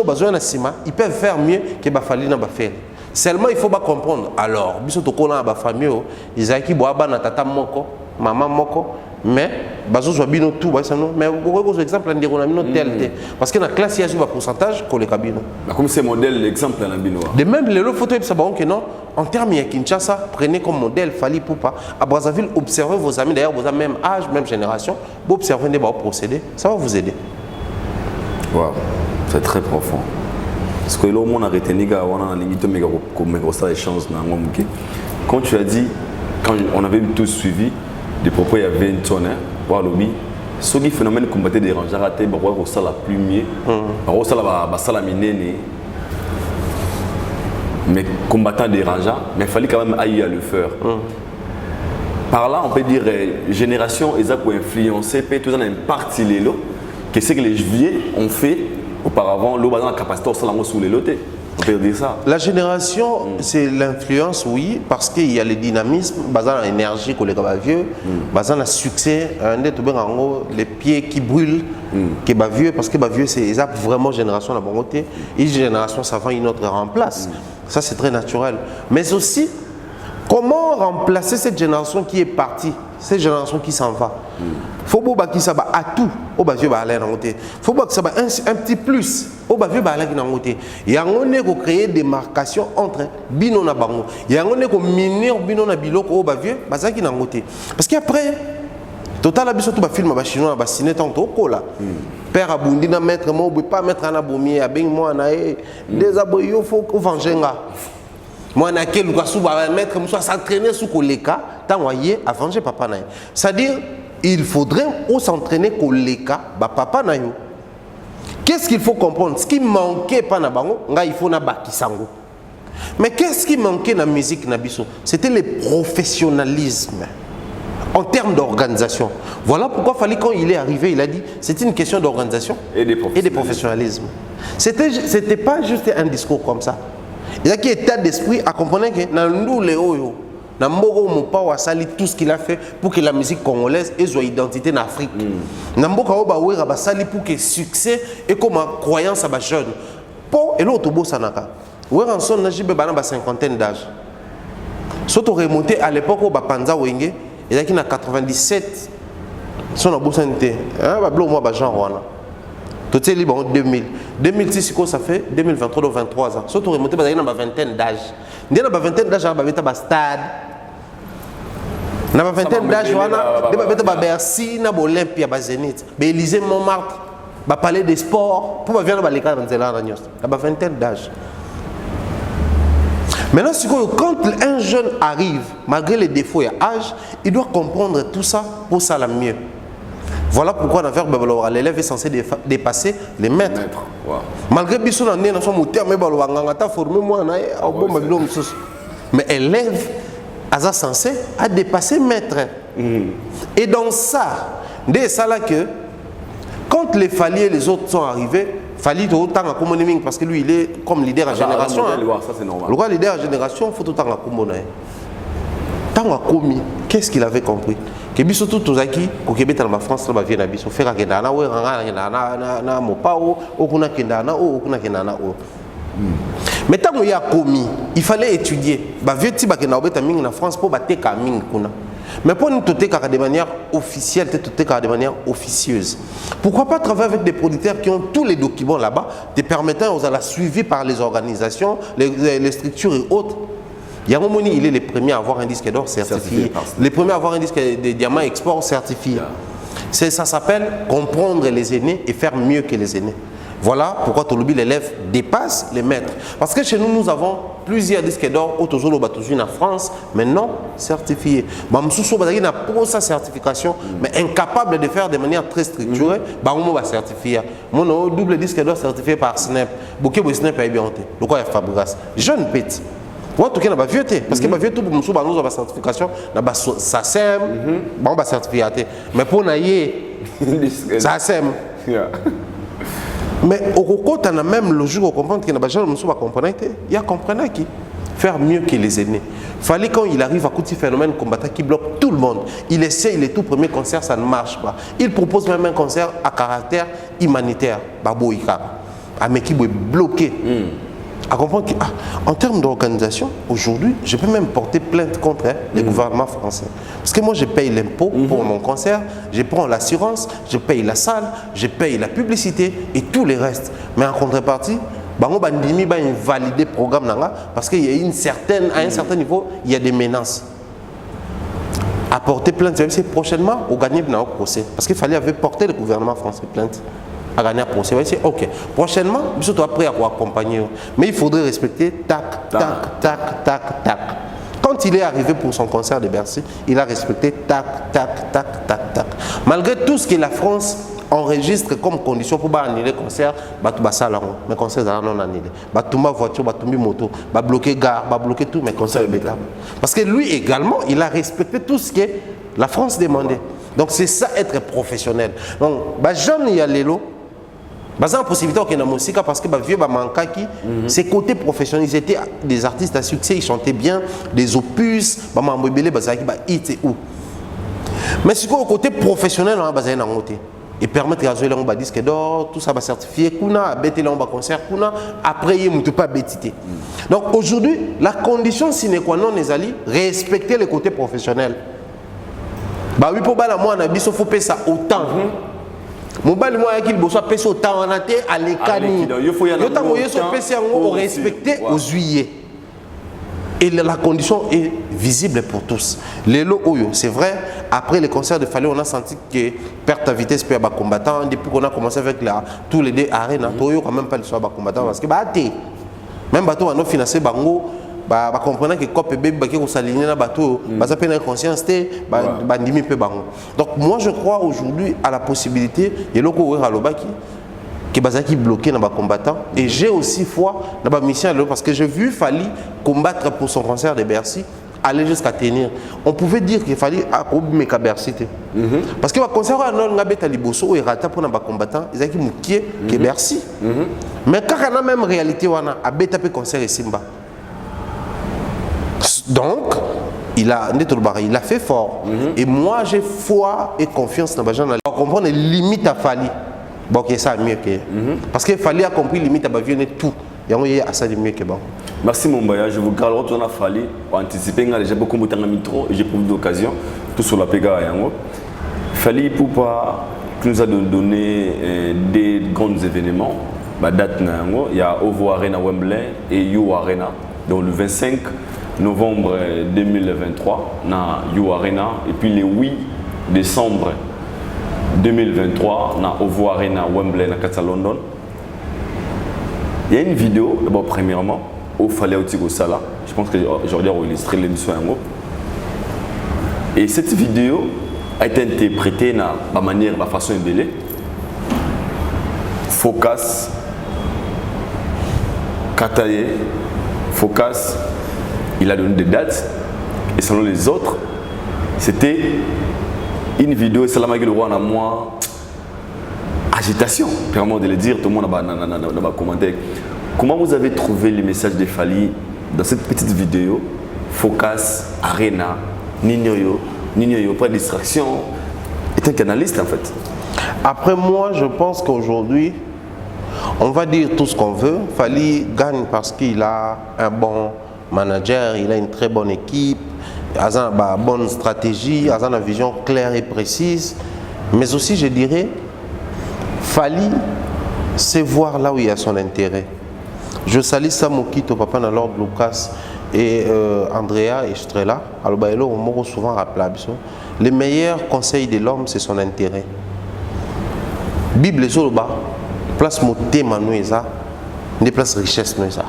ils peuvent faire mieux que les Fali n'a pas fait. Seulement, il faut pas comprendre. Alors, biso to kona ba famille, ils aillent qui boaba na tata moko, maman moko, mais bazo zo bino tout ba non. Mais pour exemple, on a bino tel parce que dans la classe il y a un pourcentage qu'on les cabino. Comme c'est modèle l'exemple dans bino. De même les photos ça que non, en termes de Kinshasa, prenez comme modèle Fali Poupa. À Brazzaville, observez vos amis d'ailleurs, vous avez même âge, même génération, vous observez des procédés, ça va vous aider. Wow, c'est très profond. Parce que là, on a retenu quand tu as dit, quand on avait tous suivi, des propos, il y avait une tonne, voir lobby, ce qui phénomène combattait des rangers ratés, on ça la plumier, on ça la minée, mais combattant des rangers, mais il fallait quand même aller à le faire. Par là, on peut dire, génération, ils ont influencé, tout ça, une partie de l'eau, que ce que les vieux ont fait. Auparavant, l'eau a la capacité de sous les lotés. On peut dire ça. La génération, c'est l'influence, oui, parce qu'il y a le dynamisme, l'énergie qu'on les vieux, le succès, les pieds qui brûlent, qui est vieux, parce que vieux, c'est vraiment génération à bon côté. Une génération, ça va une autre remplace. Ça, c'est très naturel. Mais aussi, comment remplacer cette génération qui est partie, cette génération qui s'en va? Faut que ça va à tout au vieux ba aller dans côté. Faut que ça va un petit plus au vieux ba aller dans côté. Il y a on est créer des marcations entre bino na bango. Il y a on est ko minir bino na biloko au vieux bazaki dans côté. Parce qu'après total abiso tout ba film ba chinois ba ciné tant ko là. Père abundi na mettre mo pas mettre na bomier a ben moi na des aboyo faut ko vengenga. Moi na quel quoi sous ba mettre mo s'entraîner sous koleka tant voyez à venger papa na. C'est-à-dire il faudrait s'entraîner koleka ba papa na yo Qu'est-ce qu'il faut comprendre? Ce qui manquait pas na bango, il faut na bakisango. Mais qu'est-ce qui manquait dans la musique Nabiso? C'était le professionnalisme en termes d'organisation. Voilà pourquoi fallait quand il est arrivé, il a dit c'est une question d'organisation et de professionnalisme. C'était pas juste un discours comme ça. Il y a qui état d'esprit à comprendre que dans nous les oyo, dans Mbogo Mopa Wasali tout ce qu'il a fait pour que la musique congolaise ait son identité en Afrique. Dans Mboka Oba Ouera Basali pour que succès et comme croyance à bas jeunes. Pour et l'autre beau sanaka. Ouera en son najibe bana ba cinquantaine d'âge. Surtout remonté à l'époque où Bapanza Wenge, il y a qui na 97 son a beau santé. Hein ba blo moi ba genre wana. Tout est libre en 2000. 2006, ça fait 2023, donc 23 ans. Surtout remonté, il y a une vingtaine d'âge. Il y a une vingtaine d'âge, il y a un stade. Il y a une vingtaine d'âge, il y a un Bercy, il y a un Olympia, il y a un Zénith. Il y a Élysée Montmartre, il y a un palais des sports. Pour venir dans les cadres, il y a une vingtaine d'âge. Maintenant, quand un jeune arrive, malgré les défauts et l'âge, il doit comprendre tout ça pour ça la mieux. Voilà pourquoi dans le l'élève est censé dépasser les maîtres. Wow. Malgré que son année dans son moteur, mais élève est censé à dépasser maître. Et dans ça, dès ça là que quand les Fali et les autres sont arrivés, Fali autant à communiquer parce que lui il est comme leader à génération. Ça c'est normal. Le roi leader à génération, il faut tout le temps à communiquer. Tant à commis, qu'est-ce qu'il avait compris? Que biso tout ozaki ko kebeta na France na vient na biso faire kenda na we na mopao okuna kenda na okuna kenda na o. Mais tant qu'il y a commis, il fallait étudier. Ba vieux ti ba kenda obeta mingi na France pour bateka mingi kuna. Mais pour nous toter de manière officielle, toter de manière officieuse. Pourquoi pas travailler avec des producteurs qui ont tous les documents là-bas, te permettant aux la suivi par les organisations, les structures et autres. Yamomoni, il est le premier à avoir un disque d'or certifié. Le premier à avoir un disque de diamant export certifié. Ça s'appelle comprendre les aînés et faire mieux que les aînés. Voilà pourquoi Tolobi l'élève dépasse les maîtres. Parce que chez nous, nous avons plusieurs disques d'or autour en France, mais non certifiés. Mamsousso Bazaki n'a pas sa certification, mais incapable de faire de manière très structurée, on va certifier. Mon double disque d'or certifié par Snap. Bouquet de Snap est bien honte. Donc, il y a Fabregas. Jeune petit. En tout cas, on a vieux parce que vieux tout pour nous avoir la certification, on a ça sème, on va certifier. Mais pour nous ça sème. Mais au côté, on a même le jour où on comprend qu'il y a des gens qui comprendre, il y a comprendre qui faire mieux que les aînés. Il fallait quand il arrive à côté phénomène combattant qui bloque tout le monde. Il essaie, il est tout premier concert, ça ne marche pas. Il propose même un concert à caractère humanitaire, Baboïka, mais qui est bloqué. À comprendre qu'en termes d'organisation, aujourd'hui, je peux même porter plainte contre le gouvernement français. Parce que moi, je paye l'impôt pour mon concert, je prends l'assurance, je paye la salle, je paye la publicité et tout le reste. Mais en contrepartie, on va valider le programme parce qu'il y a à un certain niveau, il y a des menaces. À porter plainte, c'est prochainement, au gagner un procès. Parce qu'il fallait porter le gouvernement français plainte. À gagner un procès. C'est ok. Prochainement, je suis prêt à vous accompagner. Mais il faudrait respecter tac, tac, tac, tac, tac. Quand il est arrivé pour son concert de Bercy, il a respecté tac, tac, tac, tac, tac. Malgré tout ce que la France enregistre comme condition pour annuler le concert, mes concerts non annulés. Batumba voiture, batumbi moto, bloquer gare, bloquer tout, mes concerts bétables. Parce que lui également, il a respecté tout ce que la France demandait. Donc c'est ça être professionnel. Donc, jeune y a l'élo. Parce que la possibilité qu'il y a dans la musique, parce que vieux Bamankaki, ses côtés professionnels, ils étaient des artistes à succès, ils chantaient bien, des opus, Bamambébélé, Bazaki, hit et où. Mais ce côté professionnel, on a basé dans le côté. Et permettre de jouer un disque d'or, tout ça va certifier, kuna, bêter un concert, kuna, après il ne peut pas bêtiter. Donc aujourd'hui, la condition sine qua non est d'aller respecter le côté professionnel. Bah oui, pour la moi, on a dit qu'il faut payer ça autant. Mobile moi qu'il besoin payer autant en athée à l'écani. Il faut respecter aux juillet. Et la condition est visible pour tous. Les lots, c'est vrai, après les concerts de Fallait, on a senti que perte de vitesse peut être combattant. Depuis qu'on a commencé avec tous les deux arènes, on n'a quand même pas le choix de combattant parce que même bateau on a financé Bango. Comprenant que COP et bébé qui s'alignent dans le bateau, ça peut être conscience, donc moi je crois aujourd'hui à la possibilité, et là où qui est bloqué dans les combattants. Et j'ai aussi foi dans la mission parce que j'ai vu Fally combattre pour son cancer de Bercy, aller jusqu'à tenir. On pouvait dire qu'il fallait à Bercy. Parce que le cancer a été liboso et rata pour les combattants, ils ont dit que Bercy. Mais quand on a même réalité, on a bêta pe cancer et Simba. Donc, il a fait fort. Et moi, j'ai foi et confiance dans les gens. On comprend les limites à Fally. Bon, que ça mieux que. Parce qu'il fallait a compris limite à Bavienne tout. Il y a ça de mieux que bon. Merci mon voyage. Je vous garde retourner à Fally pour anticiper. J'ai beaucoup de temps à micro et j'ai pris d'occasion. Tout sur la Pega. Fally Poupa qui nous a donné des grands événements. Il y a OVO Arena Wembley et You Arena. Donc le 25 novembre 2023, na You Arena. Et puis le 8 décembre 2023, na OVO Arena Wembley, na London. Il y a une vidéo, d'abord premièrement, où Fally Otigo Sala. Je pense que j'aurais illustré l'émission. Et cette vidéo a été interprétée de la manière, de la façon ébélée. Focus, Kataye, Focus, il a donné des dates. Et selon les autres, c'était une vidéo, et c'est la magie de roi en moi. Agitation, clairement de le dire, tout le monde a commenté. Comment vous avez trouvé les messages de Fally dans cette petite vidéo? Focus, Arena, Ninyoyo, pas de distraction. Est un canaliste en fait. Après moi, je pense qu'aujourd'hui, on va dire tout ce qu'on veut. Fally gagne parce qu'il a un bon manager, il a une très bonne équipe, il a une bonne stratégie, il a une vision claire et précise. Mais aussi, je dirais, Fally, c'est voir là où il y a son intérêt. Je salue Samokito, papa dans l'ordre Lucas et Andrea et Estrella. Alors, on m'a souvent rappelé. Les meilleurs conseils de l'homme, c'est son intérêt. Bible est sur le bas, place moté manoueza, des places richesse noueza.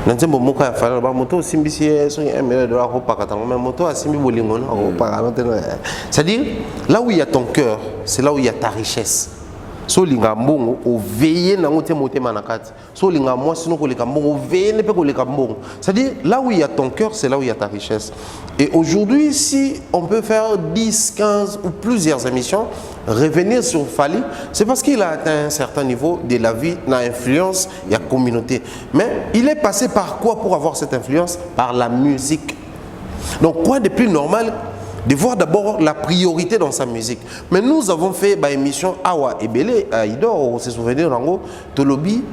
Nanti bomoka ya Fally ba moto simbisi so $1 million repas katanga mais moto a simbi bolingo na repas. C'est-à-dire là où il y a ton cœur, c'est là où il y a ta richesse. So linga mbongo o veiller na ngote motema na kati. So linga moi sinon ko leka mbongo veiller ne peut ko leka mbongo. C'est-à-dire là où il y a ton cœur, c'est là où il y a ta richesse. Et aujourd'hui, si on peut faire 10, 15 ou plusieurs émissions, revenir sur Fally, c'est parce qu'il a atteint un certain niveau de la vie, n'a influence, il y a communauté. Mais il est passé par quoi pour avoir cette influence? Par la musique. Donc quoi de plus normal de voir d'abord la priorité dans sa musique. Mais nous avons fait une émission Awa et Belé, Aïdor, on se souvient d'Ango, Tolobi.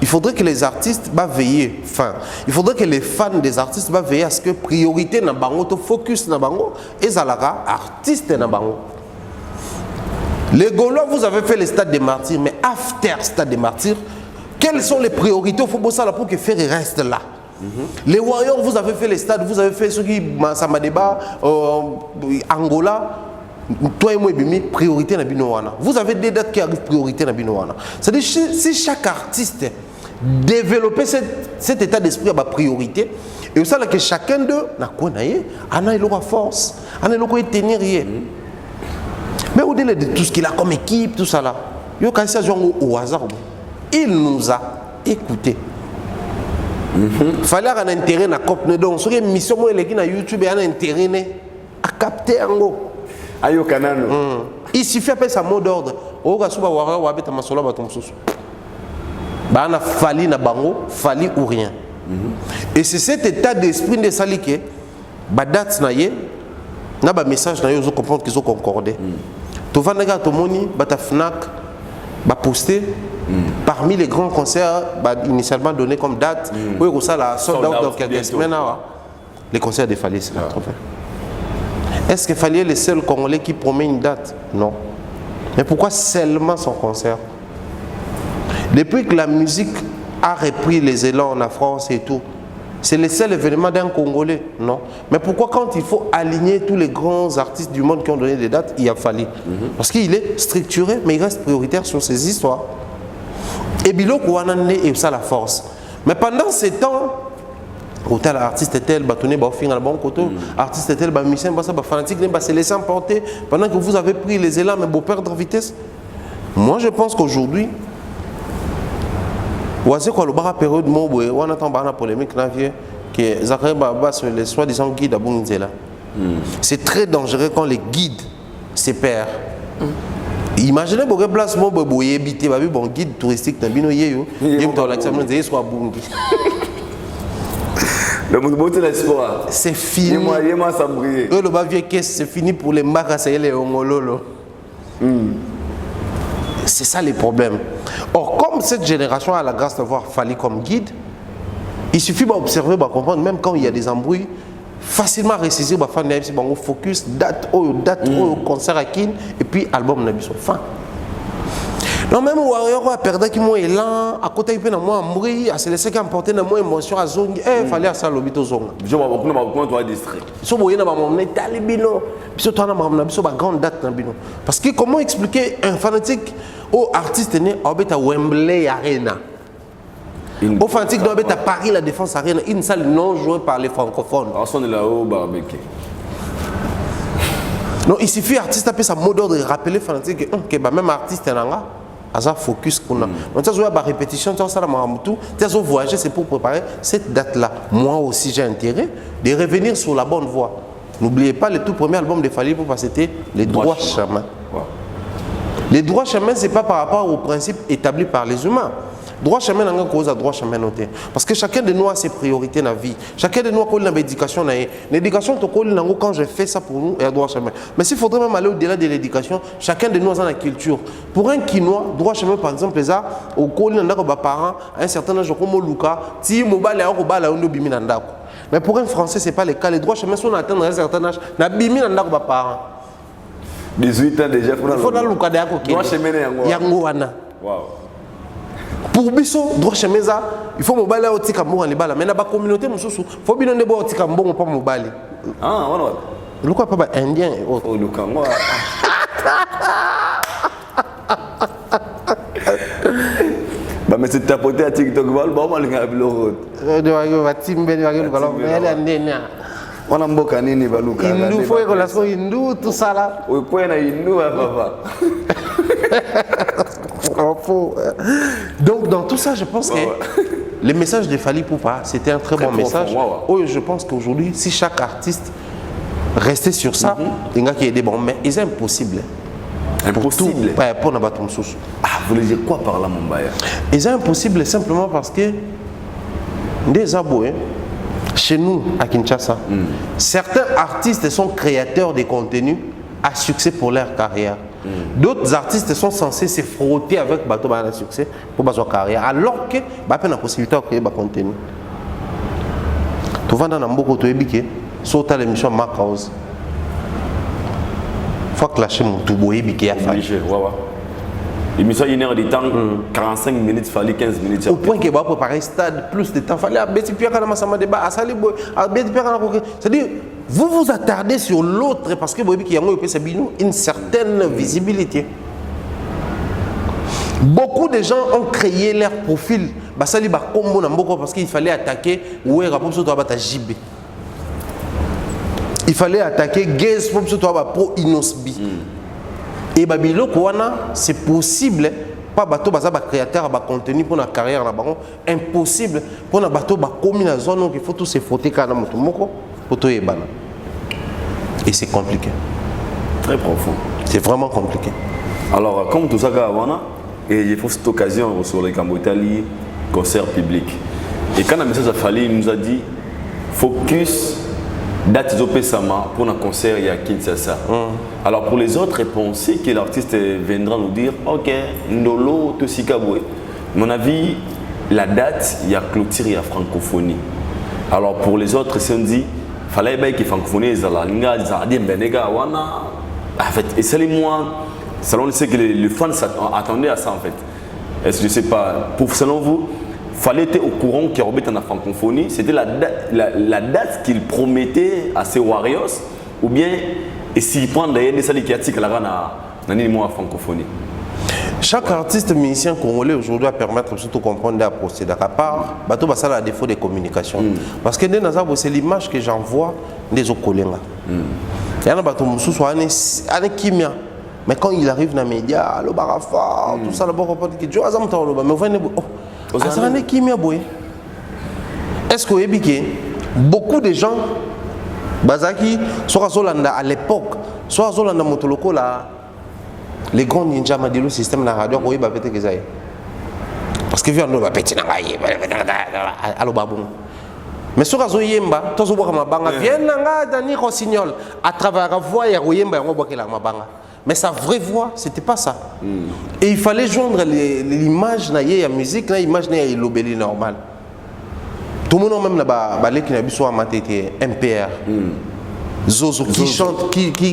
Il faudrait que les artistes veillent, il faudrait que les fans des artistes veillent à ce que priorité na bango, to focus na bango, et zalara artiste na bango. Les Gaulois, vous avez fait le stade des martyrs, mais after stade des martyrs, quelles sont les priorités au football ça pour que Ferré reste là? Les Warriors, vous avez fait les stades, vous avez fait ce qui Samadeba, Angola, toi et moi, priorité na Binowana. Vous avez des dates qui arrivent priorité na Binowana. C'est-à-dire si chaque artiste développait cet état d'esprit à ma priorité, et ça là que chacun d'eux n'a quoi il aura force, il aura tenir rien. Mais au-delà de tout ce qu'il a comme équipe, tout ça là, il au hasard. Il nous a écoutés. Fallait un intérêt na COP donc sur une mission moi les na YouTube et un intérêt à capter ango ayo kanano il suffit appeler ça mot d'ordre o ga suba wara wa beta masolo ba tomsusu ba na Fally na bango Fally ou rien. Et c'est cet état d'esprit de salike ba date na ye na ba message na yo zo comprendre qu'ils ont concordé to vanaga to moni ba ta Fnac ba poster parmi les grands concerts initialement donnés comme date, oui, ça la sold out dans quelques semaines, les concerts de Fally, c'est la trophée. Est-ce que Fally est le seul Congolais qui promet une date? Non. Mais pourquoi seulement son concert? Depuis que la musique a repris les élans en France et tout, c'est le seul événement d'un Congolais? Non. Mais pourquoi quand il faut aligner tous les grands artistes du monde qui ont donné des dates, il y a Fally? Parce qu'il est structuré, mais il reste prioritaire sur ses histoires. Et Biloko Wanane et ça la force. Mais pendant ces temps, autant l'artiste tel, bâtonné, fin à la bon côté, artiste tel, musicien, fanatique, se laisser emporter pendant que vous avez pris les élans, mais vous perdre vitesse. Moi, je pense qu'aujourd'hui, voici quoi le bar période mobile, on attend la polémique que Zachary Baba sur les soi-disant guides à Bunzela. C'est très dangereux quand les guides se perdent. Imaginez que vous place mon boye habité bon guide touristique dans bino yeyo, yem dans l'examen de soit bungi. C'est fini. Le bas vieux caisse c'est fini pour les marques et les ongololo. C'est ça les problèmes. Or comme cette génération a la grâce d'avoir fallu comme guide, il suffit d'observer, de comprendre, même quand il y a des embrouilles, facilement ressaisir, focus, date, concert à Kin, et puis album Nabiso. Fin. Non, même Warrior a perdu qui m'a élan, à côté de moi, embrouille, à se laisser qu'emporter dans moi émotion à zone, il fallait à ça l'obito zone. Je vois beaucoup de toi distrait. Si vous voyez dans mon état, les binos, puis toi, dans ma grande date dans bino. Parce que comment expliquer un fanatique au artiste né à Wembley Arena? Au fanatique doit être à Paris, la Défense Arena, une salle non jouée par les francophones. On est là-haut, barbecue. Non, il suffit artiste taper sa mot d'ordre de rappeler fanatique que même artiste là, à ça focus qu'on a. Donc ça jouer à répétition, ça la maramoutou, ça voyager c'est pour préparer cette date-là. Moi aussi j'ai intérêt de revenir sur la bonne voie. N'oubliez pas le tout premier album de Fally Ipupa, c'était les droits chamans. Les droits chamans c'est pas par rapport aux principes établis par les humains. Droit chemin n'a pas cause à droit chemin noté. Parce que chacun de nous a ses priorités dans la vie. Chacun de nous a une éducation. L'éducation, quand je fais ça pour nous, est à droit chemin. Mais s'il faudrait même aller au-delà de l'éducation, chacun de nous a la culture. Pour un Quinois, droit chemin, par exemple, les a au col d'un parent, à un certain âge, comme Luca, si mobile est au bal à un bimi nandako. Mais pour un Français, ce n'est pas le cas. Les droits chemin sont atteints à un certain âge, na bimi nandako parent. 18 ans déjà, il faut dans Luca de droit chemin Yangoana. Wow. Pour Bisso, droit chemin, il faut mobile au Tikambo en libala. Mais dans la communauté, il faut bien ne pas au Tikambo pas mobile. Ah, voilà. Luca pas indien et autres. Oh, Luca, moi. Bah, mais c'est tapoté à TikTok, bon, on va le on a mboka nini baluka Hindu faut que la soit Hindu tout ça là. Oui, point na Hindu papa. Donc dans tout ça, je pense que le message de Fally Ipupa, c'était un très bon message. Oui, je pense qu'aujourd'hui, si chaque artiste restait sur ça, il y a des bons, mais c'est impossible. Impossible. Pour ne pas tomber sous. Ah, vous voulez dire quoi par là, mon bail? C'est impossible simplement parce que des abonnés. Chez nous, à Kinshasa, certains artistes sont créateurs de contenus à succès pour leur carrière. D'autres artistes sont censés se frotter avec Bateau à succès pour leur carrière, alors que ils ont la possibilité de créer des contenus. Tu vas dans Nambogo, tu es biqué, saute à l'émission Mark House. Il faut clasher mon tubo et biqué à faire. L'émission une heure de temps, 45 minutes, il fallait 15 minutes. Au point que va préparer stade, plus de temps, il fallait Betty Pierre quand on débat, à Sali Boy, à Betty Pierre quand on c'est-à-dire, vous vous attardez sur l'autre parce que vous voyez qu'il y a une certaine visibilité. Beaucoup de gens ont créé leur profil, parce qu'il fallait attaquer ou JB. Il fallait attaquer Gaze pour Inosbi. Et Babilo c'est possible pas bateau baza ba créateur ba contenu pour la carrière là bas impossible pour na bateau ba commis na zone donc il faut tout se frotter kana moto moko pour to yebana. Et c'est compliqué. Très profond. C'est vraiment compliqué. Alors comme tout ça avant et il faut cette occasion sur les Cambotali concert public. Et quand le message a fallu, il nous a dit focus date Zopesama pour un concert à Kinshasa. Alors pour les autres, pensez que l'artiste viendra nous dire ok, Ndolo, Tosikaboué. À mon avis, la date, il y a clôture, il y a francophonie. Alors pour les autres, si on dit fallait bien que francophonie, Zalinga, Zardim, Benega, Wana. En fait, et c'est les mois, selon ce que les fans attendaient à ça en fait. Est-ce que je sais pas, pour selon vous, fallait être au courant qu'il y avait en francophonie, c'était la date qu'il promettait à ses Warriors, ou bien et s'il prend d'ailleurs des salles qui attirent la francophonie. Chaque artiste musicien congolais aujourd'hui a permettre surtout comprendre la procédure. À part, bateau ça a défaut de communication. Parce que c'est l'image que j'envoie des Okolenga. Il y a un bateau qui est Mais quand il arrive dans les médias, le Barafa, tout ça, le Barafa, mais vous venez, qui est-ce que vous avez que beaucoup de gens, Bazaki, soit à l'époque, soit à Motoloko, les grands ninjas m'ont dit le système de la radio, vous avez que ça. Parce que vous avez petit mais sur la Zoyemba, tous les gens viennent Dani Rossignol à travers la voix et Royemba, mais sa vraie voix, c'était pas ça. Et il fallait joindre l'image de la musique, l'image de l'obéli normal. Tout le monde même là-bas, qui n'a pas soit maté MPR, Zozo qui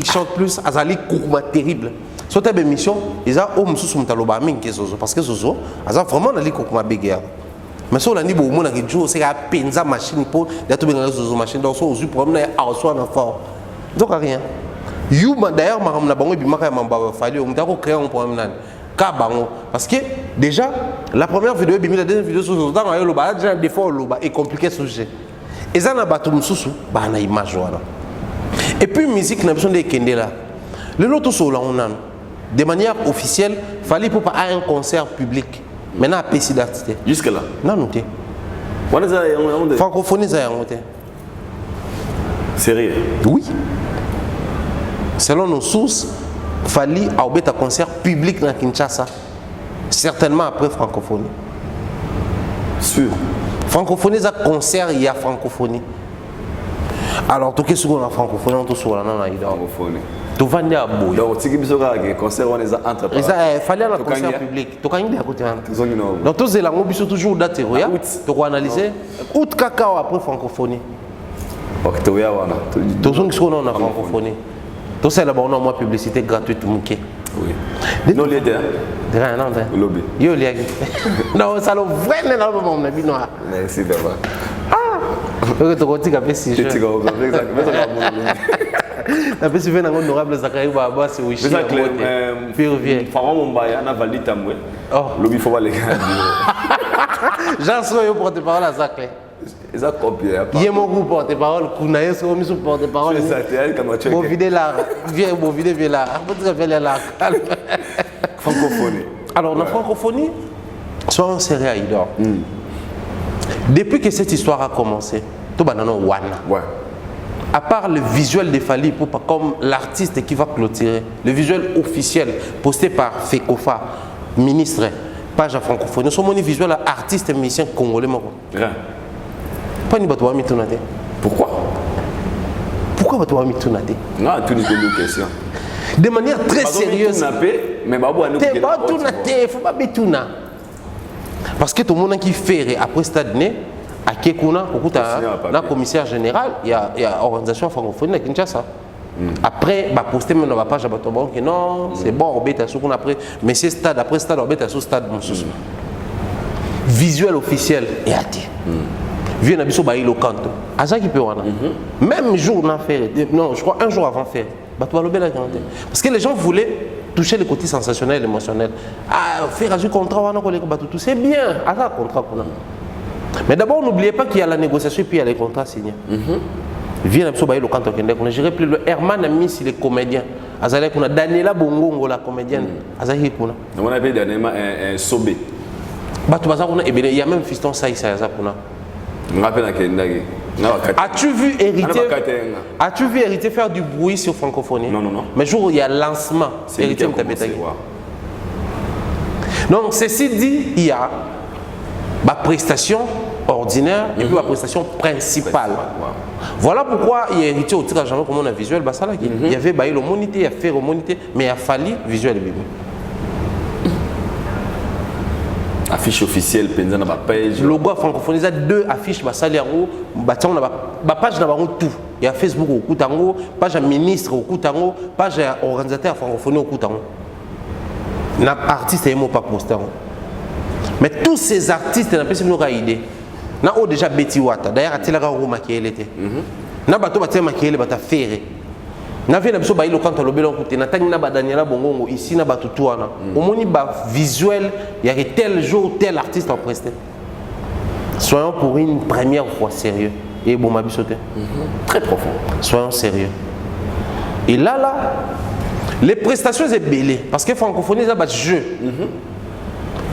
chante plus, Azali Kourma terrible. Sur ta émission, ils ont homme sous son taloba minke Zozo parce que Zozo, Azali vraiment Ali Kourma béguerre. Mais sur la niveau, on a dit c'est la penza machine pour d'être bien Zozo machine donc on a problème à soi en fort. Donc rien. Youma d'ailleurs, je suis créé un problème. Parce que déjà, la première vidéo, la deuxième vidéo, des fois, est compliqué ce sujet. Et ça, on a une image. Et puis, la musique, on a besoin de Kendela. Le lot, de manière officielle, il fallait pour un concert public. Maintenant, à PC d'artiste. Jusque-là? Non, non. Francophonie, ça a sérieux? Oui. Selon nos sources, il fallait avoir un concert public dans Kinshasa. Certainement après francophonie. Sûr. Francophonie, c'est un concert, il y a francophonie. Alors, tout ce qu'on a francophonie, on sur la francophonie. Tout va bien à bout. Donc, si vous avez un concert, on les a entrepris. Il fallait un concert public. Tout le monde est à côté. Donc, tous les langues, ils sont toujours datés. Tu vas analyser. Août cacao après francophonie. Ok, tu vas voir. Tout le monde est en francophonie. Tout ça, là-bas, on a une publicité gratuite. Oui. Non, les deux. Rien, non, non. Lobby. Yo, les gars. Non, ça l'a vraiment dans le monde. Merci d'abord. Ah! Tu te retires avec si je. Tu te retires avec si je vais honorable Zachary Baba, c'est oui. Puis revient. Pharaon Mombaya, on a validé Tamoué. Lobby, il faut voir les gars. J'en suis au porte-parole à Zachary. Ils ont copié. Il y a mon groupe porte-parole, Kounaïs, on mis sur porte-parole. C'est ça, c'est elle comme tu as. Bon, vidé là, viens là. Francophonie. Alors, la francophonie, soyons sérieux à Idor. Depuis que cette histoire a commencé, tout le monde ouais. À part le visuel de Fali, comme l'artiste qui va clôturer, le visuel officiel posté par Fekofa, ministre, page à francophonie, nous sommes un visuel artiste et musicien congolais. Rien. Pourquoi? Pourquoi tu vas me tourner? Non, tu nous poses une question. De manière très sérieuse. Mais il faut pas me parce que tout le monde qui fait après stade né, à Kekuna, dans le commissaire général, il y a l'organisation francophonie à Kinshasa. Après, bah poster même dans la page à Batoban que non, c'est bon, on bête à ce qu'on après, mais c'est stade après stade, on bête à ce stade. Visuel officiel et à dire. Viens à Bisso Baïlo Kanto. À ça qui peut en même jour on a fait, non, je crois un jour avant faire. Parce que les gens voulaient toucher le côté sensationnel, émotionnel. Ah, faire un contrat, c'est bien. Ah, ça, contrat qu'on a. Mais d'abord, n'oubliez pas qu'il y a la négociation et puis il y a les contrats signés. Viens à Bisso Baïlo Kanto. On a géré plus le Herman a mis sur les comédiens. Azalé qu'on a Daniela Bongo, la comédienne. Azalé qu'on a. On a fait dernièrement un sobé. Il y a même Fiston Saï Saïza qu'on a. As-tu vu Héritier faire du bruit sur francophonie? Non, non, non. Mais jour où il y a lancement, Héritier Mtabetagi. Donc, ceci dit, il y a ma prestation ordinaire et puis ma prestation principale. Voilà pourquoi il y a Héritier au tirage comme on a visuel. Il y avait le monité, il y a fait monité, mais il a fallu visuel. Affiche officielle, pendant la page. Le logo francophonie, il y a 2 affiches, la page tout. Il y a Facebook au Koutango, page ministre au Koutango, page organisateur francophonie au Koutango. L'artiste n'est pas posté. Mais tous ces artistes, ils n'ont pas idée. Ils ont déjà Betty Wata. D'ailleurs, il y a des gens qui ont été. Ils ont fait na vient biso ba ilo quand on lobelo côté na tangina ba Daniela Bongo ici na ba tutuana au moni ba visuel il y a tel jour tel artiste en presté. Soyons pour une première fois sérieux et bon ma bisoté très profond. Soyons sérieux. Et là Les prestations c'est belé parce que francophonie c'est un jeu.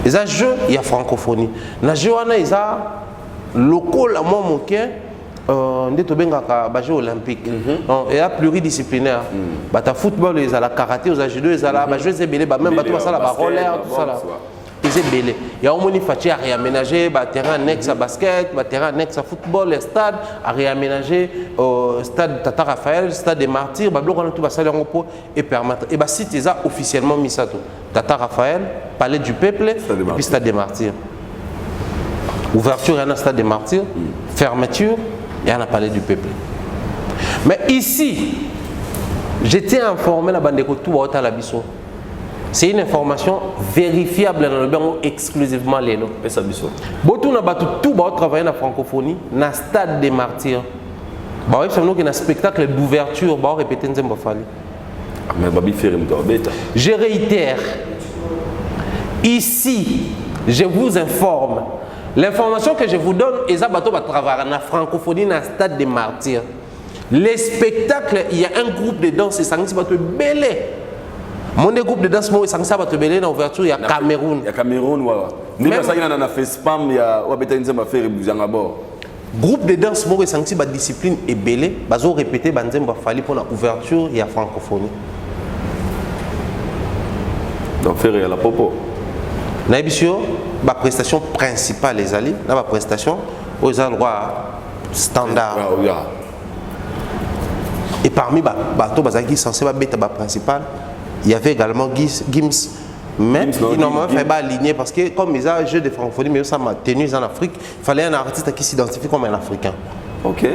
Ils ont jeu, il y a francophonie. Na jeu on a ils ont local à moi moquin ndeto bengaka ba jeux olympique. Il y a pluridisciplinaire. Ba ta football ils ont la karaté, ils ont judo, ils ont la ba jeux c'est belé, ba même ba tout ça la ba roller tout ça là. Ils ont belé. Il y a au moins à réaménager ba terrain annexe à basket, ba terrain annexe à football, les stades à réaménager stade Tata Raphaël, stade des Martyrs, ba bloc on tout ba ça pour et permettre et ba site ils ont officiellement mis ça tout. Tata Raphaël, Palais du Peuple et puis stade des Martyrs. Ouverture, il y a un stade des Martyrs, fermeture, il y a un Palais du Peuple. Mais ici, j'étais informé la bande de tout à la Bisso. C'est une information vérifiable dans le banc exclusivement les noms. Et ça Bisso. Beaucoup na batu tout ba travailler dans la francophonie, na stade des Martyrs. Bah oui, c'est nous qui na spectacle d'ouverture, bah répéter nzemba fali. Mais babi ferim to beta. Je réitère. Ici, je vous informe. L'information que je vous donne, c'est que va travailler dans la francophonie dans le stade des Martyrs. Les spectacles, il y a un groupe de danse, et ça va te belé. Mon groupe de danse, ça va te belé dans l'ouverture, il y a Cameroun. Il y a Cameroun, voilà. Même ça, il y a fait spam, il y a groupe de danse, ça va discipline et belé. Ils vont répéter, ils vont faire pour l'ouverture, il y a francophonie. Donc, faire la popo. La prestation principale, les alliés, la prestation aux endroits standards. Et parmi les censés être principal, il y avait également Gims. Mais normalement, il fallait aligner parce que comme ils ont un jeu de francophonie, mais ça m'a tenu en Afrique, il fallait un artiste qui s'identifie comme un Africain. Ok.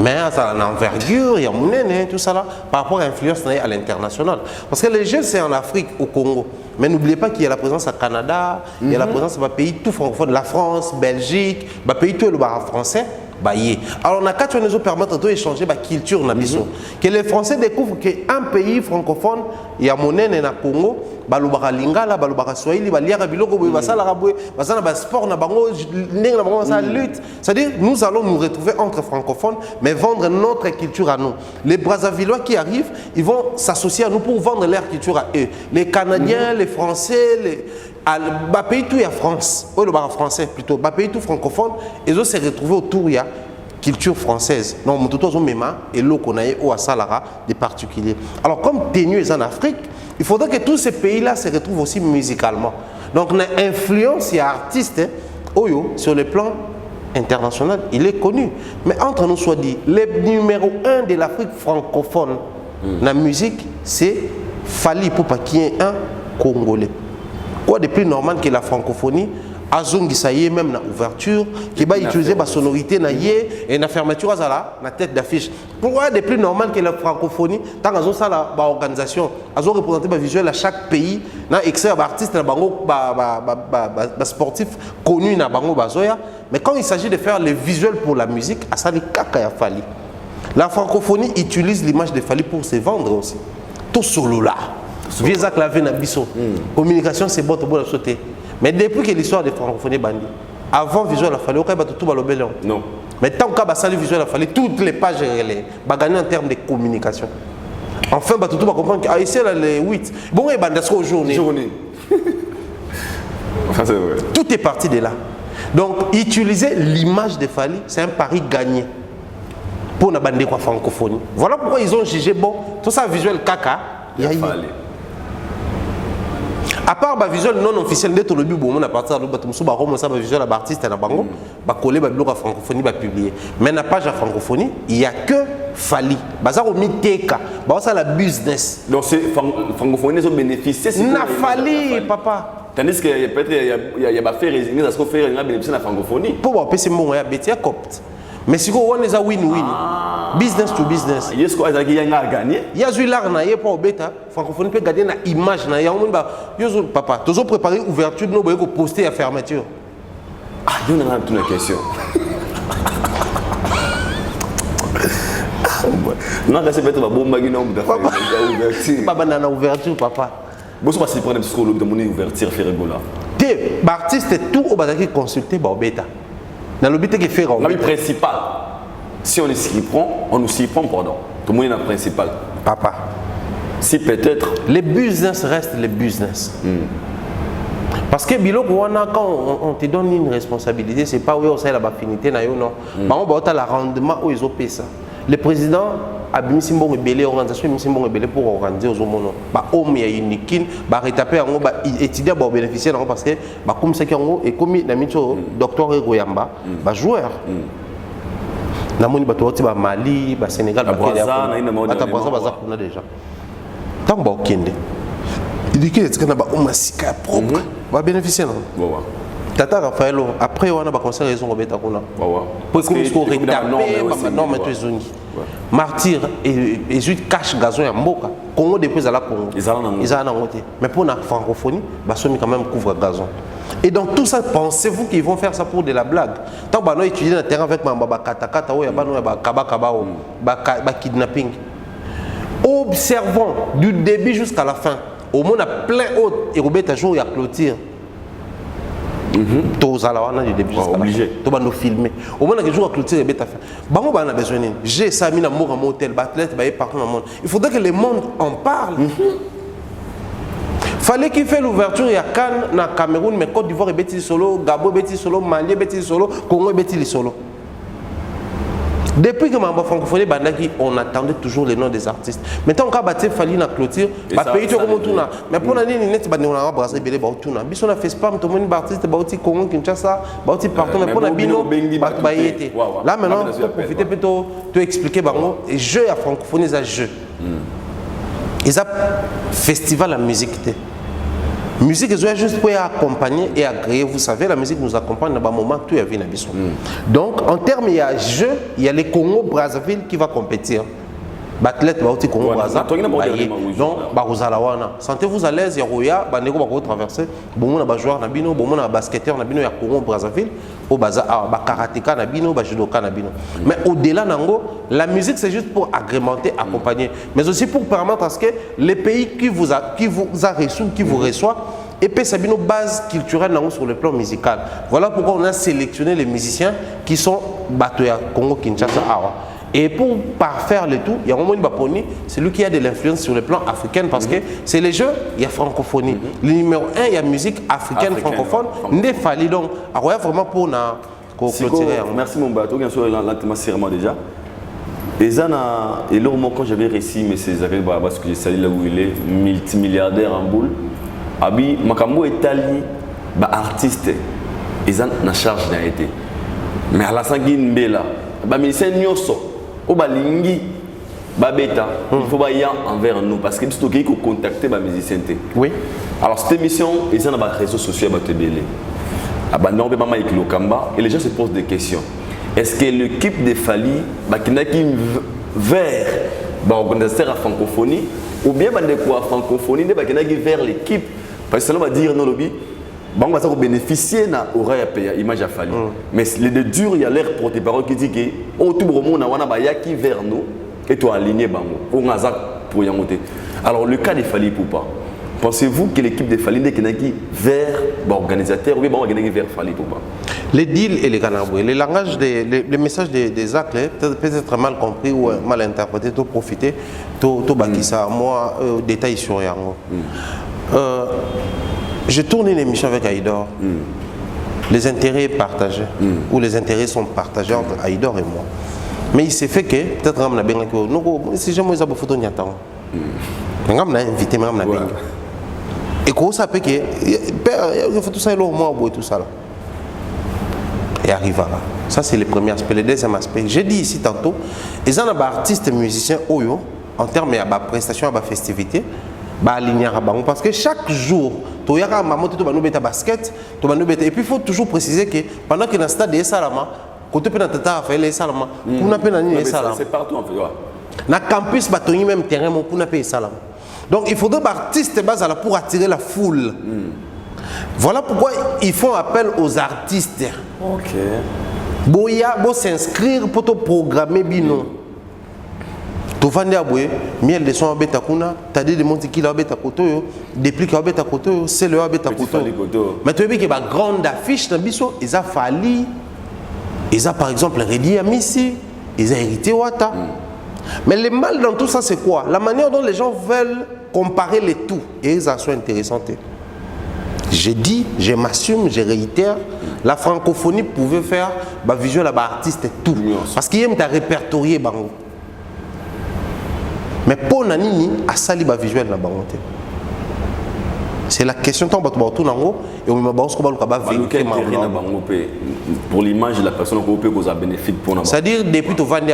Mais ça a une envergure, il y a mon tout ça là, par rapport à l'influence à l'international. Parce que les jeux, c'est en Afrique, au Congo. Mais n'oubliez pas qu'il y a la présence au Canada, il y a la présence dans pays tout francophone, la France, Belgique, le pays tout le français. Alors, on a quatre choses qui permettent d'échanger la culture. Que les Français découvrent qu'un pays francophone, il y a monnaie dans le Congo, balubara lingala, balubara swahili, baliara biloko, basala raboué, basala sport, na bango, lutte. C'est-à-dire, nous allons nous retrouver entre francophones, mais vendre notre culture à nous. Les Brazzavillois qui arrivent, ils vont s'associer à nous pour vendre leur culture à eux. Les Canadiens, les Français, les pays tout il y a France, le français plutôt, pays tout francophone, ils vont se retrouver autour il y a culture française. Non, mon tout même et l'eau qu'on a au Salara des particuliers. Alors comme Ténu est en Afrique, il faudrait que tous ces pays-là se retrouvent aussi musicalement. Donc on a influence et artiste sur le plan international, il est connu. Mais entre nous soit dit, le numéro 1 de l'Afrique francophone, la musique, c'est Fally Ipupa qui est un Congolais. Quoi de plus normal que la francophonie, Azongi ça y est même dans l'ouverture, qui va utiliser la sonorité et la fermeture à la tête d'affiche. Pourquoi de plus normal que la francophonie, tant que ça la organisation, Azo représenter le visuel à chaque pays, dans extrait d'artistes, sportifs connus dans bango bazoya, mais quand il s'agit de faire les visuels pour la musique, à ça les kaka Fally. La francophonie utilise l'image de Fally pour se vendre aussi. Tout solo là. Vieux clavier na biso. Communication c'est bon pour sauter. Mais depuis que l'histoire de francophonie bandit, avant visuel il fallait tout balobelon. Non. Mais tant que ça le visuel il fallait toutes les pages relais, gagner en termes de communication. Enfin tout va comprendre que ici là les 8. Bon et bandasco aujourd'hui. Enfin c'est vrai. Tout est parti de là. Donc utiliser l'image de Fally, c'est un pari gagné pour na bandé quoi francophonie. Voilà pourquoi ils ont jugé bon tout ça visuel caca. Il y a à part le visuel non officiel, dès que le but à partir de le visuel à l'artiste na bango, ba coller ba bloc à francophonie ba publier. Mais na page à francophonie, il y a que Fally. Bazar au miteka, ba ça la business. Donc c'est francophonie ils ont bénéficié na Fally papa. Tandis que peut-être il y a pas fait résigner à ce qu'on fait bénéficier de la francophonie. Pour ba c'est bon ya betia copte. Mais si on est à win-win, business to business. Il y a ce qu'il y a gagné. Il y a eu l'art, il y a pas au bêta. Francophonie peut garder une image. Il y a un papa. Tous ont préparé ouverture, nous avons posté à fermeture. Ah, il y a une question. Non, c'est peut-être un bon magasin d'ouverture. Papa, dans l'ouverture, papa. Vous savez si vous prenez ce qu'on a ouverture, faire rigoler. Des artistes, tout au bas qui consulter, au bêta. Dans le but qui fait la vie principale, si on s'y prend, on nous s'y prend, pardon. Tout le monde est principal. Papa. Si peut-être. Les business restent les business. Parce que quand on te donne une responsabilité, c'est pas où on sait la affinité, non. On va le rendement où ils ont payé ça. Le président a mis une rebelle organisation, pour organiser aux hommes. Il y a une équipe, rétaper étudier pour bénéficier parce que comme c'est et comme docteur Goyamba, joueur. Namoni batoti ba Mali, ba Sénégal, ba Kenya. Ba déjà. Tant ba okende. Il dit que c'est na ba omasika propre. Va bénéficier non. Tata Raphaël après on a ba conseil raison robeta kuna. Pour que ce rétaper ba non mais tu zoni. Martyr et juste cache gazon ya mboka. Congo depuis à la Congo. Ils en ont été. Mais pour la francophonie, ba somi quand même couvre gazon. Et dans tout ça, pensez-vous qu'ils vont faire ça pour de la blague? Tant que nous étudions le terrain avec Mamba Katakata, ou kidnapping. Observons du début jusqu'à la fin. Au moins, on a plein d'autres et Robert a joué à clôture. Tous à la du début jusqu'à la fin. Tout va nous filmer. Au moins, on a joué à clôture et Robert a fait. Bon, on a besoin. J'ai ça mis dans mon hôtel, bathlète, partout dans le monde. Il faudrait que le monde en parle. Fallait qu'il fasse l'ouverture il y a Cannes, na Cameroun, mais Côte d'Ivoire et Bétis solo, Gabon Bétis solo, Mali Bétis solo, Congo Bétis solo. Depuis que Mamba francophonie on attendait toujours les noms des artistes. Maintenant quand battu fallait na clôture, ba pays tout comme tout na. Mais pour l'année net ba on a brasser belé ba tout na. Biso na fait spam tout le monde artiste ba aussi Congo Kinshasa, ba aussi partout mais pour la bino ba yété. Là maintenant pour profiter plutôt te expliquer bango et jeu à francophonie ça jeu. Ils ont festival la musique. Musique est juste pour accompagner et agréer. Vous savez, la musique nous accompagne dans un moment tout est venu. Donc, en termes, il y a jeu, il y a les Congo Brazzaville qui va compétir. Batlet va aussi Congo Brazzaville. Donc, sentez-vous à l'aise, il y a Roya, Bandego va traverser. Bon, on a joueur Nabino, bon, on a basketteur Nabino, il y a Congo Brazzaville. Au bazar, karatéka Nabino, judoka Nabino. Mais au-delà Nango, la musique c'est juste pour agrémenter, accompagner, mais aussi pour permettre à ce que les pays qui vous a reçu, qui vous reçoit, et puis c'est une base culturelle sur le plan musical. Voilà pourquoi on a sélectionné les musiciens qui sont Batoya, Congo, Kinshasa, Awa. Et pour parfaire le tout, il y a un moment Baponi, c'est lui qui a de l'influence sur le plan africain parce que c'est les jeux, il y a francophonie. Le numéro 1, il y a musique africaine, francophone. Il fallait donc, vraiment pour clôturer. Merci mon bateau, bien sûr, l'antimassirement déjà. Et là, quand j'avais réussi, mais c'est parce que je savais là où il est, multimilliardaire en boule. Abi, Makambo est allé, artiste, ils ont la charge d'un été. Mais à la sanguine Mbela, musicien Nyoso. Au balingi babeta il faut y envers nous parce que tout qui contacter ba musicien. Oui. Alors cette émission ils ont dans les réseaux sociaux ba tebele. Abandon be mama ikilo kamba et les gens se posent des questions. Est-ce que l'équipe de Fally ba kinaki vers ba organisateur à francophonie ou bien ba de quoi francophonie de ba kinaki vers l'équipe parce que ça va dire non lobby bon, on va bénéficier na oreille à image à Fally. Mais les deux durs, il y a l'air pour tes paroles qui disent que oh, tout le monde a qui vers nous et toi aligné bango. On a ça pour y monter. Alors le cas de Fally Poupa, pensez-vous que l'équipe de Fally n'est qui vers l'organisateur ou bien vers Fally Poupa? Les deals et les canaboués, les langages, les messages des actes peut être mal compris ou mal interprété, tout profiter, tout bâtir ça. Moi, détail sur Yango. Je tourne une émission avec Aïdor. Les intérêts partagés, ou les intérêts sont partagés entre Aïdor et moi. Mais il s'est fait que, peut-être que si jamais ils ont photo, ils attendent. Ils ont invité, ils ont invité. Et comment ça fait que, il faut tout ça, et tout ça. Et arrivera. Ça, c'est le premier aspect. Le deuxième aspect, j'ai dit ici tantôt, ils ont des artistes et musiciens, en termes de prestations, de festivités, parce que chaque jour, tu as un basket, et puis il faut toujours préciser que pendant que dans le stade de Salama, quand tu as Salama, c'est partout en fait. Dans le campus, tu as même terrain pour Salama. Donc il faudrait que l'artiste pour attirer la foule. Voilà pourquoi ils font appel aux artistes. Ok. Boya, s'inscrire pour te programmer bino. Tu vas dire miel de son abeta kuna, t'as dit de monter qui l'abeta koto, depuis qu'il abeta koto, c'est le abeta koto. Mais tu vois qu'il y a une grande affiche dans biso, ils ont Fally, ils ont par exemple Redi Amissi, ils ont hérité Wata. Mais le mal dans tout ça, c'est quoi? La manière dont les gens veulent comparer les tout. Et ça soit intéressant. J'ai dit, je m'assume, je réitère, la francophonie pouvait faire visuel à artiste et tout. Parce qu'il aime répertorier bango. Mais pour Nanini, à sali visuel na bango. C'est la question tant que tu nango et on m'a pour l'image de la personne qu'on peut causer bénéfice pour nous. C'est-à-dire depuis tu vendais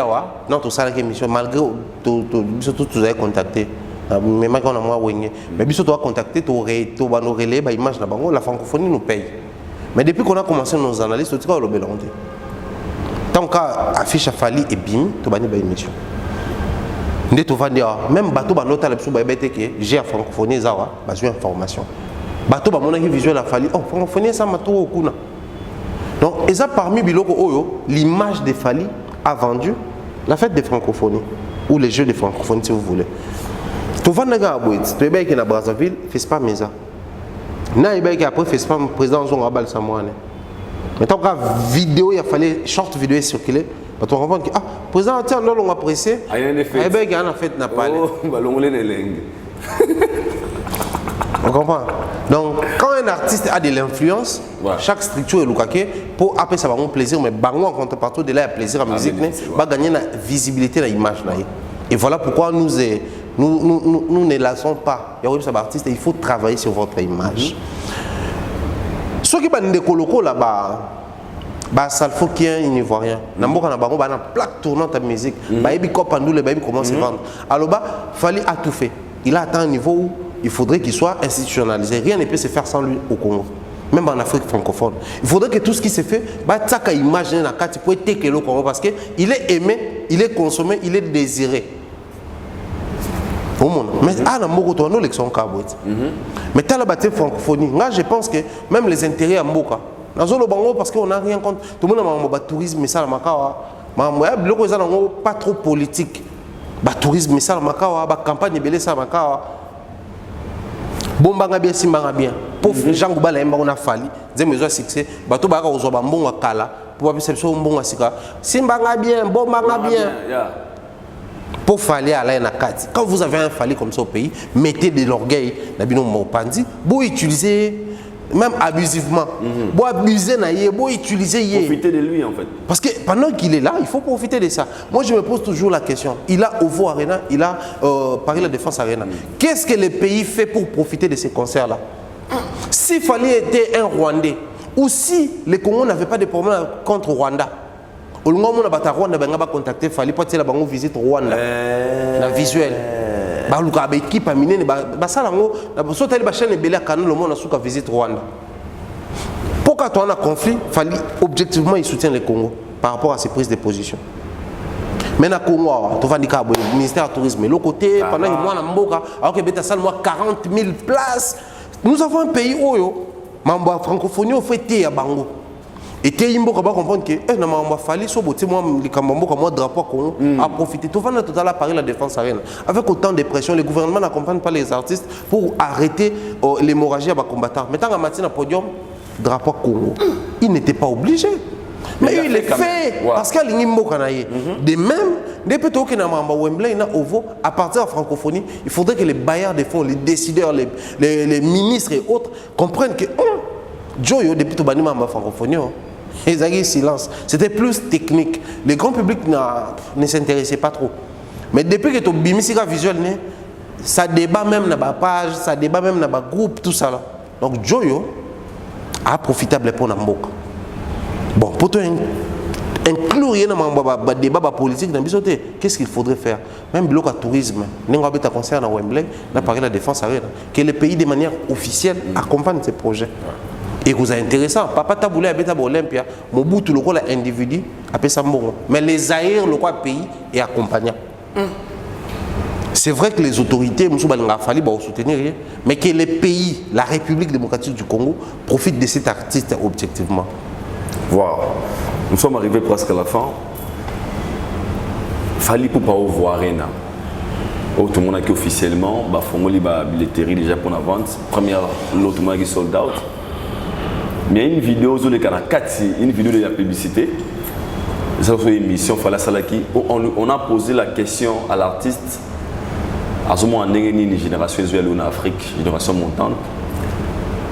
non tu sais émission malgré tu as contacté mais maintenant on a moi mais biso tu as contacté tu vas nous relayer ba image na bango la francophonie nous paye. Mais depuis qu'on a commencé nos analyses tu vois le belonté. Tant qu'à affiche à Fali et bim tu vas ni ba émission. Même bateau banota la psou ba bete que j'ai à francophonie zawa besoin information. Bateau ba monaki visuel a Fali oh francophonie ça mato okuna. Donc et ça parmi biloko oyo l'image de Fali a vendu la fête des francophonie ou les jeux de francophonie si vous voulez. Tu vas naga aboit, tu es qui na Brazzaville, fais pas mesa. Na ibe qui après fais pas président Zongo Abal Samoane. Mais tant que vidéo il a fallu short vidéo circuler. Tu comprends que président tiens là on a pressé. Eh ben il y a fait n'a pas. On comprend. Donc quand un artiste a de l'influence, chaque structure est locaque pour après ça va mon plaisir mais bango en contrepartie de là il plaisir à musique va gagner la visibilité la image là. Et voilà pourquoi nous ne laissons pas. Il y a des artistes il faut travailler sur votre image. Ceux qui bandent des colocos là-bas. Salfokien, il n'y voit rien. Namboka na bango na plaque tournante à musique. Baby Kopandou le baby commence à vendre. Alors fallait à tout fait. Il a atteint un niveau où il faudrait qu'il soit institutionnalisé. Rien ne peut se faire sans lui au Congo. Même en Afrique francophone. Il faudrait que tout ce qui se fait, ça imaginer la carte pour être le Congo parce que il est aimé, il est consommé, il est désiré. Mais à Namboka on a l'élection kabouet. Mais t'as la bataille francophonie. Là je pense que même les intérêts à Mboka parce qu'on n'a rien contre tout le monde a un tourisme mais ça pas trop politique tourisme mais ça la campagne belé ça bombanga bien simbanga bien pour Jean Goubala on a fallu des mesures succès bato ba ka ozoba mbongo kala pour perception mbongo sika simbanga bien bombanga bien pour fallu à la nakati quand vous avez un fallu comme ça au pays mettez de l'orgueil na bino mopandi pour utiliser même abusivement. Bon abuser naïe, bon utiliser yé. Profiter de lui en fait. Parce que pendant qu'il est là, il faut profiter de ça. Moi je me pose toujours la question. Il a OVO Arena, il a Paris La Défense Arena. Qu'est-ce que le pays fait pour profiter de ces concerts-là? S'il fallait être un Rwandais, ou si le Congo n'avait pas de problème contre Rwanda, au long moment on a Rwanda, ben on va contacter, fallait pas la banque visite Rwanda, la visuelle. Baluka équipe a miné ça lango na so tali ba chaîne belé canal le monde suka visite Rwanda. Pourquoi toi on a conflit, fallait objectivement il soutient le Congo par rapport à ses prises de position. Mais na Congo tu vas dire le ministère du tourisme le côté pendant que moi na mboka alors que beta salle moi 40 000 places. Nous avons un pays oyo mambo francophonie au fait ya bango. Et tu as comprendre que il fallait moi drapeau à profiter. Tout le monde a Paris La Défense Arena. Avec autant de pression, le gouvernement n'accompagne pas les artistes pour arrêter l'hémorragie à les combattants. Mais tant que le podium, drapeau Congo, il n'était pas obligé. Mais il est fait parce qu'il y a de même, depuis que à partir de la francophonie, il faudrait que les bailleurs de fonds, les décideurs, les ministres et autres comprennent que Joyo, depuis que tu as la francophonie, ils ont silence. C'était plus technique. Le grand public ne s'intéressait pas trop. Mais depuis que tu as bimisika visuel, ça débat même dans la page, ça débat même dans le groupe, tout ça là. Donc Joyo a profitable pour Namboka. Bon, pour toi inclure dans le débat politique, qu'est-ce qu'il faudrait faire? Même le tourisme, nous avons un concert à Wembley, nous Paris La Défense Arena, que le pays de manière officielle accompagne ces projets. Et vous êtes intéressant, papa taboulé à Beta Olympia, mon bout tout le rôle individu, après ça bon. Mais les aïrs, le roi pays est accompagnant. C'est vrai que les autorités, nous avons soutenir, mais que les pays, la République démocratique du Congo, profitent de cet artiste objectivement. Wow. Nous sommes arrivés presque à la fin. Fali pour pas voir Arena. Tout le monde a qui officiellement, Fongoli ba billetterie déjà pour la vente. Première, l'autre monde qui sold out. Mais il y a une vidéo sur le canal 4, une vidéo de la publicité. Ça fait une émission, on a posé la question à l'artiste. À ce moment, une génération en Afrique, génération montante.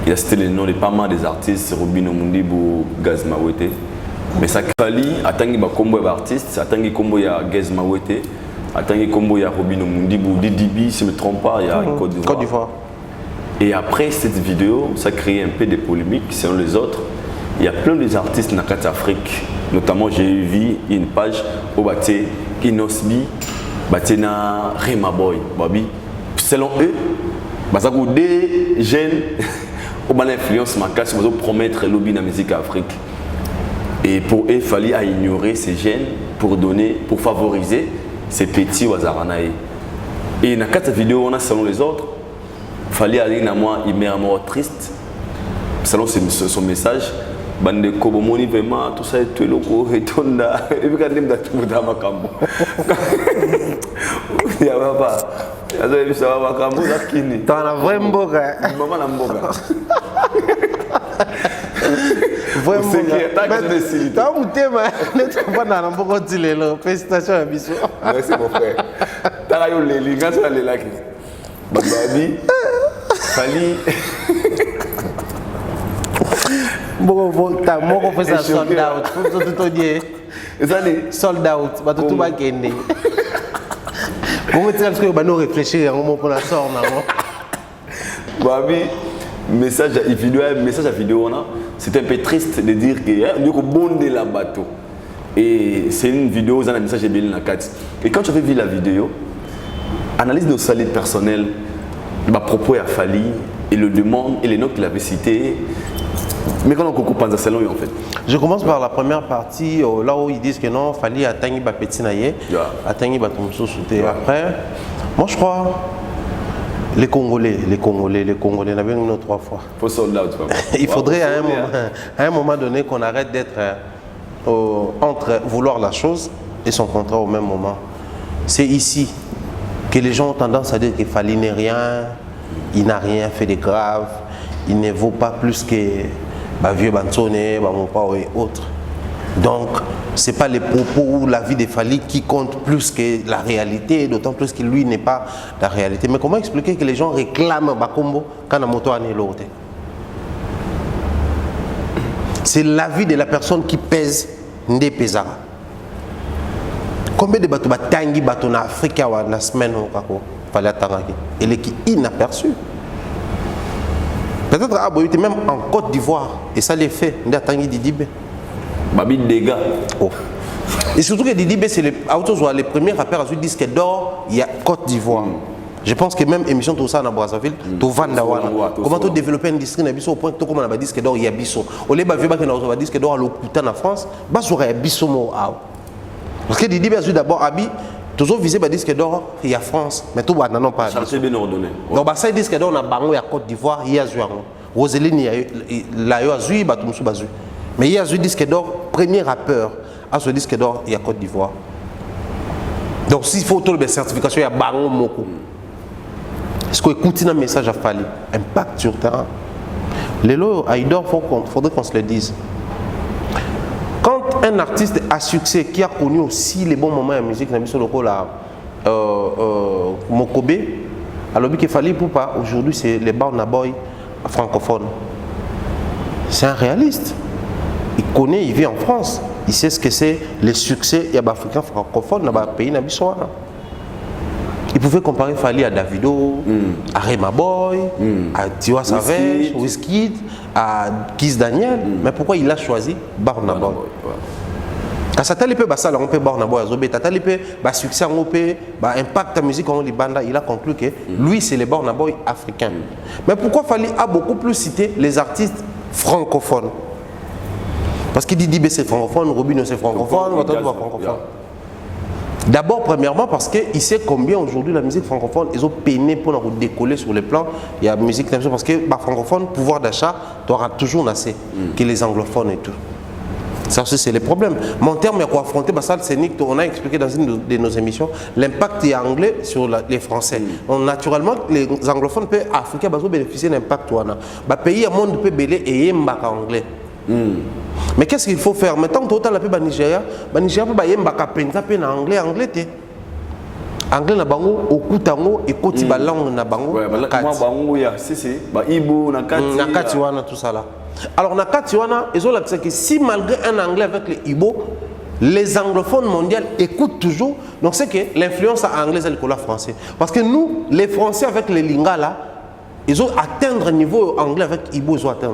Il a cité les noms de pas mal des artistes, Robin Omundibu, Gaz Mawete. Mais ça Kali, attendez ba combo d'artistes, attendez combo ya Gaz Mawete, attendez combo ya Robin Omundibu, Didibi, si je ne me trompe pas, il y a Côte d'Ivoire. Et après cette vidéo, ça crée un peu de polémiques selon les autres. Il y a plein d'artistes dans l'Afrique, notamment j'ai vu une page où Baté Inosbi, Baténa Rema Boy, Babi. Selon eux, des jeunes ont l'influence macasse pour promettre le lobby dans la musique afrique. Et pour eux, il fallait ignorer ces jeunes pour favoriser ces petits Wazaranaï. Et dans cette vidéo, on a selon les autres, il fallait aller dans moi, il met un mot triste. Selon son message, bande kobomoni vraiment tout ça est loko et tonda et puis quand même d'atumuda makambo ya papa azo ebisa makambo lakini tana vraiment mboga maman na mboga vraiment c'est qui attaque de Sili ta mutema neto bana na mboga dilelo félicitations à biso merci mon frère tara yo leli ngasa lelaki bababi fali moko fait ça sold out tout dit sold out ba tout ba kende comment tu as ba no réfléchir en moment pour la sort non babi message à vidéo là c'est un peu triste de dire que nous ko bonder la bateau et c'est une vidéo ça un message est bien na carte et quand tu avais vu la vidéo analyse de salut personnel ma propos a fallu et le demande et les noms qu'il avait cités. Mais quand on coupe en fait. Je commence par la première partie, là où ils disent que non, il fallait atteindre la petite naïe, atteindre la tombe sous-souté. Après, moi je crois, les Congolais, on a bien une 3 fois. Il faudrait à un moment donné qu'on arrête d'être entre vouloir la chose et son contraire au même moment. C'est ici que les gens ont tendance à dire qu'il fallait n'est rien, il n'a rien fait de grave, il ne vaut pas plus que vieux Bantone, Bamopa et autres. Donc, ce n'est pas les propos ou la vie de Fali qui compte plus que la réalité, d'autant plus que lui n'est pas la réalité. Mais comment expliquer que les gens réclament Bakombo quand la moto a l'autre? C'est la vie de la personne qui pèse Ndé Pesara. Combien de bateaux tangi bateaux en Afrique la semaine au Fali Atangaki? Elle est inaperçue. Peut-être à même en Côte d'Ivoire, et ça les fait, on a tangi Didibé. Babi dégâts. Oh. Et surtout que Didibé, c'est les premiers rappeurs à ce disque d'or, il y a Côte d'Ivoire. Je pense que même émission tout ça dans Brazzaville, tout Vandawana. Comment tu développer une industrie au point que tu comme un disque d'or, il y a Bisso. Au lieu de faire un disque d'or à l'Okuta en France, bah sur un Bisso mo. Parce que Didibé a d'abord habit. Toujours visé le disque d'or, il y a France, mais tout le monde pas. C'est bien ordonné. Donc, ça disque d'or, on a Bango, il y a Côte d'Ivoire, il y a Zouaron. Roseline, il y a Zouy, Batumsou Bazou. Mais il y a Zouy disque d'or, premier rappeur à ce disque d'or, il y a Côte d'Ivoire. Donc, s'il faut toutes les certifications, il y a Bango Moko. Est-ce qu'on écoute un message à Fali? Impact sur le terrain. Les lots, Aïdor, il faudrait qu'on se le dise. Quand un artiste à succès qui a connu aussi les bons moments de la musique, Mokobe, alors qu'il fallait pour pas, aujourd'hui c'est les Burna Boy francophones. C'est un réaliste. Il connaît, il vit en France. Il sait ce que c'est les succès des Africains francophones dans le pays. Il pouvait comparer Fali à Davido, à Rema Boy, à Tiwa Savage, Wizkid, à Kiss Daniel. Mais pourquoi il a choisi Burna Boy? Quand ça t'a ça on peut Burna Boy azobé, t'as t'a succès on peut impact ta musique on libanda, il a conclu que lui c'est les Burna Boy africains. Mais pourquoi Fali a beaucoup plus cité les artistes francophones? Parce qu'il dit Dibé c'est francophone, Robinho c'est francophone, francophone. D'abord, premièrement, parce qu'il sait combien aujourd'hui la musique francophone, ils ont peiné pour nous décoller sur les plans. Il y a la musique parce que francophone, pouvoir d'achat, tu auras toujours assez que les anglophones et tout. Ça aussi, c'est le problème. Mais en termes de quoi affronter, on a expliqué dans une de nos émissions, l'impact est anglais sur les Français. Donc, naturellement, les anglophones peuvent africains bénéficier d'un impact. Le pays, le monde peut béler et il y a anglais. Mais qu'est-ce qu'il faut faire? Maintenant, tout le temps, Nigeria peut y anglais, anglais na bango okutango ekoti ba langue na bango. Ouais, bango ya si ba ibo na kati wana tout ça là. Alors na kati wana ils ont l'accès que si malgré un anglais avec les ibo, les anglophones mondiaux écoutent toujours. Donc c'est que l'influence anglaise est le français. Parce que nous, les Français avec les lingala, ils ont atteint un niveau anglais avec ibo, ils ont atteint.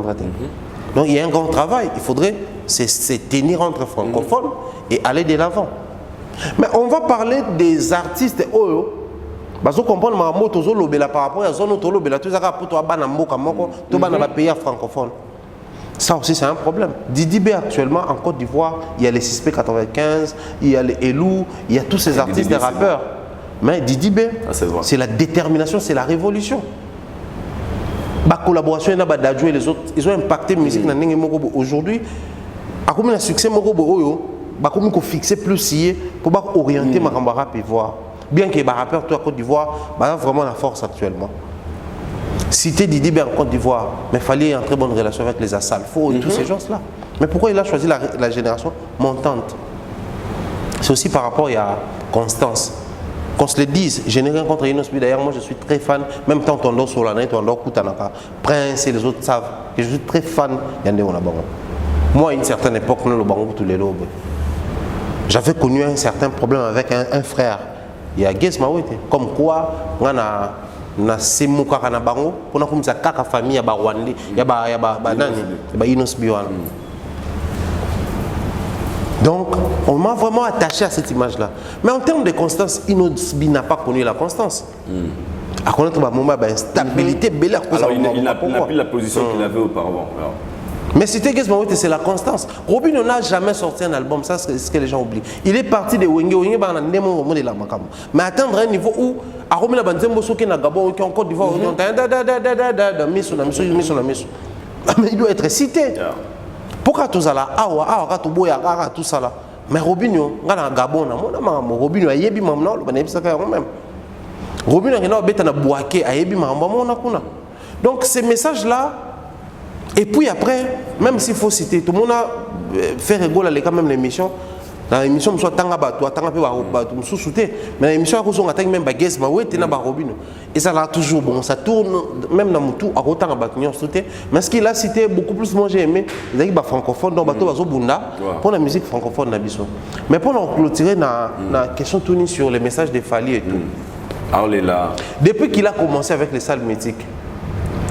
Donc il y a un grand travail. Il faudrait se tenir entre francophones et aller de l'avant. Mais on va parler des artistes oyo. Parce que comprendre ma moto zolobela par rapport à zone tolobela tout ça pour toi bana mboka moko to bana ba pays francophone. Ça aussi c'est un problème. Didi B actuellement en Côte d'Ivoire, il y a les 6P95, il y a les Elou, il y a tous ces artistes des rappeurs. Mais Didi B, c'est la détermination, c'est la révolution. La collaboration et les autres, ils ont impacté la musique aujourd'hui. À combien de succès Morobo il faut fixer plus pour orienter ma camarade et voir. Bien que les rappeurs à Côte d'Ivoire vraiment la force actuellement. Citer Didi B en Côte d'Ivoire, mais il fallait une très bonne relation avec les Assalfo et tous ces gens-là. Mais pourquoi il a choisi la génération montante? C'est aussi par rapport à Constance. Qu'on se le dise, je n'ai rien contre Inosbi. D'ailleurs, moi je suis très fan, même tant qu'on dort sur la net, on dort Koutanaka, Prince et les autres savent que je suis très fan d'Yandé Onabango. Moi, à une certaine époque, nous le Bango tous les lobes. J'avais connu un certain problème avec un frère. Il y a Guess Mawete. Comme quoi, on a Semouka Kanabango, on a comme ça, Kaka famille, il y a Rwandais, il y a Inosbi. Donc, on m'a vraiment attaché à cette image-là. Mais en termes de constance, Inosbi n'a pas connu la constance. À connaître ma moment, stabilité, belle. Il n'a plus la position qu'il avait auparavant. Alors. Mais c'était c'est la constance. Robin n'a jamais sorti un album, ça c'est ce que les gens oublient. Il est parti de Wenge, mais atteindre un niveau où, à Robin qui en Côte d'Ivoire, mais il doit être cité. Pourquoi tout ça là? Tout ça là. Mais Robinho, Gabon, Robinho a yebi mamna, même. Robinho a bêta na boaké a yebi mamma. Donc ces messages là, et puis après, même s'il faut citer, tout le monde a fait rigoler quand même l'émission. Dans l'émission, soit tanga bato, tanga pe bato, sous-souté. Mais l'émission a attaqué même baguette, ma ouais, t'es Robinho. Et ça là toujours bon, ça tourne même dans mon tour à autant à bato sauté. Mais ce qu'il a cité beaucoup plus, moi j'ai aimé, les gars francophone, donc bato bazo bunda pour la musique francophone d'Abisso. Mais pour nous clôturer la question tournée sur les messages des Fali et tout. Alors là. Depuis qu'il a commencé avec les salles mythiques,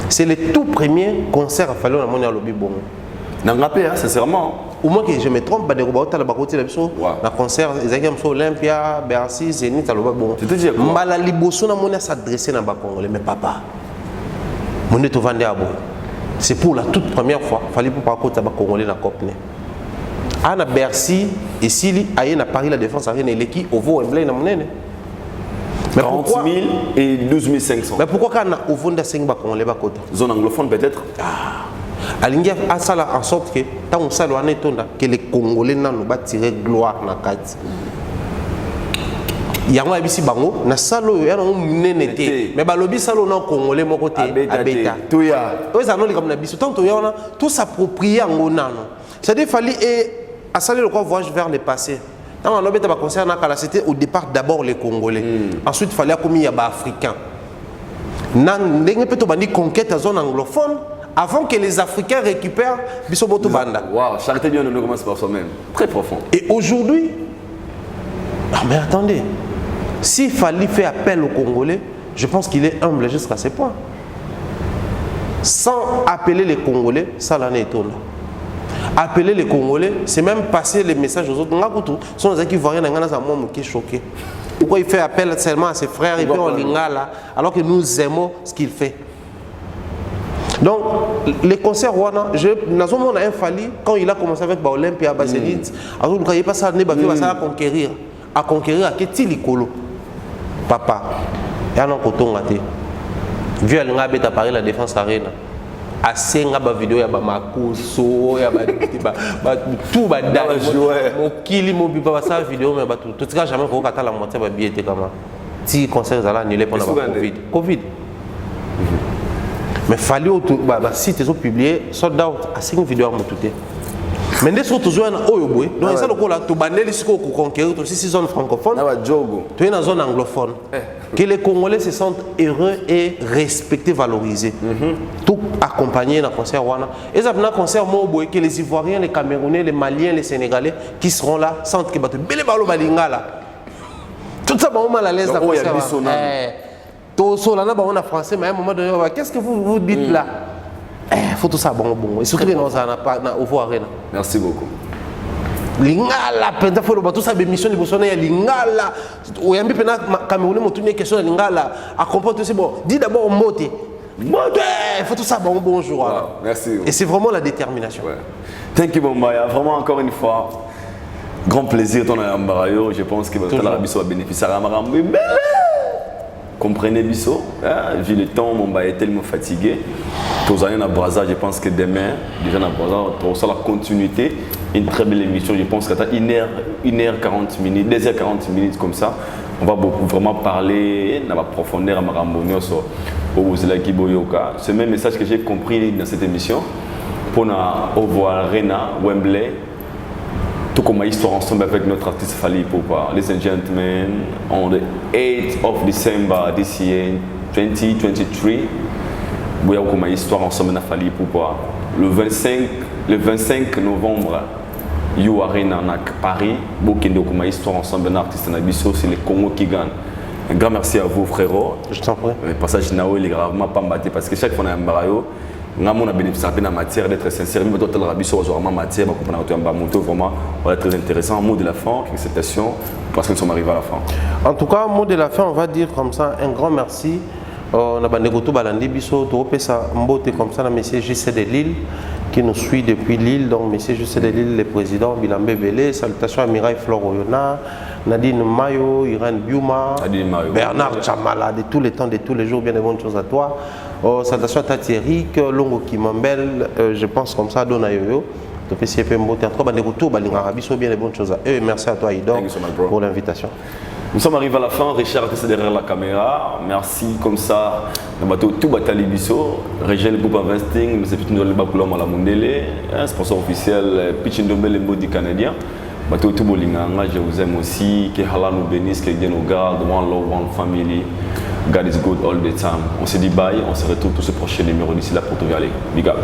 c'est le tout premier concert à Fali on a lobby bon. N'engapé, sincèrement. Au moins que je me trompe, pas de robots à la bacote la concert, ils ont Olympia, Bercy, Zénith, à bon. C'est-à-dire quoi? Mala liboso na mona s'adresser na Bakongolais, mais papa. Mon est au Vendée à bout. C'est pour la toute première fois, il fallait pour pas côté Bakongolais na Copne. À na Bercy et Sili, à na Paris la défense à René Leki, au Vaux Emblay na monene. 40 000 et 12 500. Mais pourquoi quand on a au Vendée à 5 Bakongolais Bakota? Zone anglophone peut-être. Alingi a ça en sorte que tant on sait que les Congolais n'ont pas tiré gloire na kati. Il y a un abisi bango na salo ya na munenete mais balobi salo na Congolais mon côté abeta toya eux ça non les comme na biso tant toya on a tout s'approprier en nano. C'est-à-dire fallait à saler le voyage vers le passé. Dans on obeta ba concert na kala c'était au départ d'abord les Congolais. Ensuite il fallait comme il y a ba africains. Nan ndenge peto bandi conquête à zone anglophone. Avant que les Africains récupèrent Bissoboto Banda. Waouh, charité bien ne commence par soi-même. Très profond. Et aujourd'hui, mais attendez, s'il fallait faire appel aux Congolais, je pense qu'il est humble jusqu'à ce point. Sans appeler les Congolais, ça l'en est étonné. Appeler les Congolais, c'est même passer les messages aux autres. Ce sont des Ivoiriens qui sont choqués. Pourquoi il fait appel seulement à ses frères et puis en lingala, alors que nous aimons ce qu'il fait. Donc, les concerts, on a un Fali, quand il a commencé avec Olympia, Zénith, il n'y a pas ça à conquérir. À conquérir, à quel colo papa, il y a un coton raté. Vu à l'Ingabet à Paris, la défense arena. À 5 vidéo, il y a Makuso, il y a tout, mon kili, mon biba, ça vidéo, mais tout ça, jamais qu'on a la moitié de billet. Si concert, là, annulé pendant le Covid. Mais il fallait si tu as publié, sold out à 5 vidéos à mon touté. Mais dès que tu as Oyobwe, donc ça le là, tu bandé les conquérir aussi 6 zones francophones. Tu es dans une zone anglophone. Que les Congolais se sentent heureux et respectés, valorisés. Tout accompagné dans le concert Wana. Et ça dans concert Mobwe que les Ivoiriens, les Camerounais, les Maliens, les Sénégalais qui seront là sentent que batu bele balo balingala. Tout ça va mal à l'aise dans le concert. Tout ça là on a français mais à un moment donné qu'est-ce que vous dites là? Faut tout ça bon. Et surtout dans na Ovo Arena. Merci beaucoup. Lingala penda faut le tout ça émission de Bosona ya lingala. Oyambi pena Camerounais motunie question de lingala. À comprendre aussi bon. Dis d'abord moté. Moté, faut tout ça bonjour. Wow, merci. Et c'est vraiment la détermination. Ouais. Thank you Bombaya. Vraiment encore une fois grand plaisir ton Ambarayo. Je pense que l'Arabie Saoudite va bénéficier à Marambi. Comprenez Bisso, vu le temps, mon est tellement fatigué. Tous à Brazza, je pense que demain, déjà à Brazza, on sera la continuité. Une très belle émission, je pense qu'à 1h40 minutes, 2h40 minutes comme ça, on va beaucoup vraiment parler, on va profondeur à Marambonio sur Ozela Kiboyoka. C'est le même message que j'ai compris dans cette émission. Pour Ovo Arena, Wembley, tout comme histoire ensemble avec notre artiste Fally Ipupa. Ladies and gentlemen, on the 8th of December this year, 2023, nous avons une histoire ensemble avec Fally Ipupa. Le 25 novembre, You Arena à Paris, nous avons une histoire ensemble avec l'artiste Nabiso, c'est le Congo qui gagne. Un grand merci à vous frérot. Je t'en prie. Le passage Nao il est gravement pas battu parce que chaque fois on a un barayo. Nous avons bénéficié de la matière d'être sincère. Nous avons bénéficié de la matière. Vraiment, très intéressant. Un mot de la fin, une acceptation, parce que nous sommes arrivés à la fin. En tout cas, mot de la fin, on va dire comme ça un grand merci. On a Bandegoto Balandi Bisso, Topesa Mbote comme ça, M. JC de Lille, qui nous suit depuis Lille. Donc, M. JC de Lille, le président Bilambe Belé. Salutations à Mireille Floroyona, Nadine Mayo, Irène Biuma, Bernard Chamala, de tous les temps, de tous les jours. Bien de bonnes choses à toi. Salutations à Tati Eric, Longo Kimambel, je pense comme ça, Dona Yoyo. De PCP Mbote. En tout cas, Bandegoto Balinga Bisso, bien de bonnes choses à eux. Merci à toi, Idor, pour l'invitation. Nous sommes arrivés à la fin. Richard était derrière la caméra. Merci comme ça. Tout Batali Bisso, Régel Group Investing, M. Pitindole Bakulom à la Mondele, sponsor officiel Pitindole Mbodi canadien. Tout Bolinganga, je vous aime aussi. Que Allah nous bénisse, que Dieu nous garde. One love, one family. God is good all the time. On se dit bye, on se retrouve pour ce prochain numéro d'ici là pour tout aller. Big up.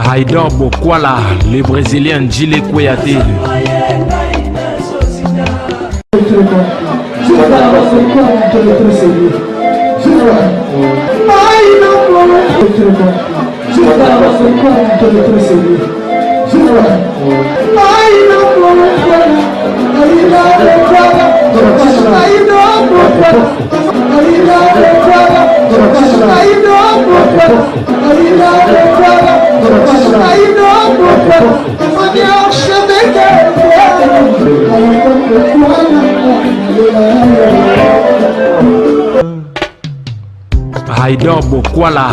Haïdor Bokwala, le Brésilien Djile Kouyaté. Haïdor Bokwala,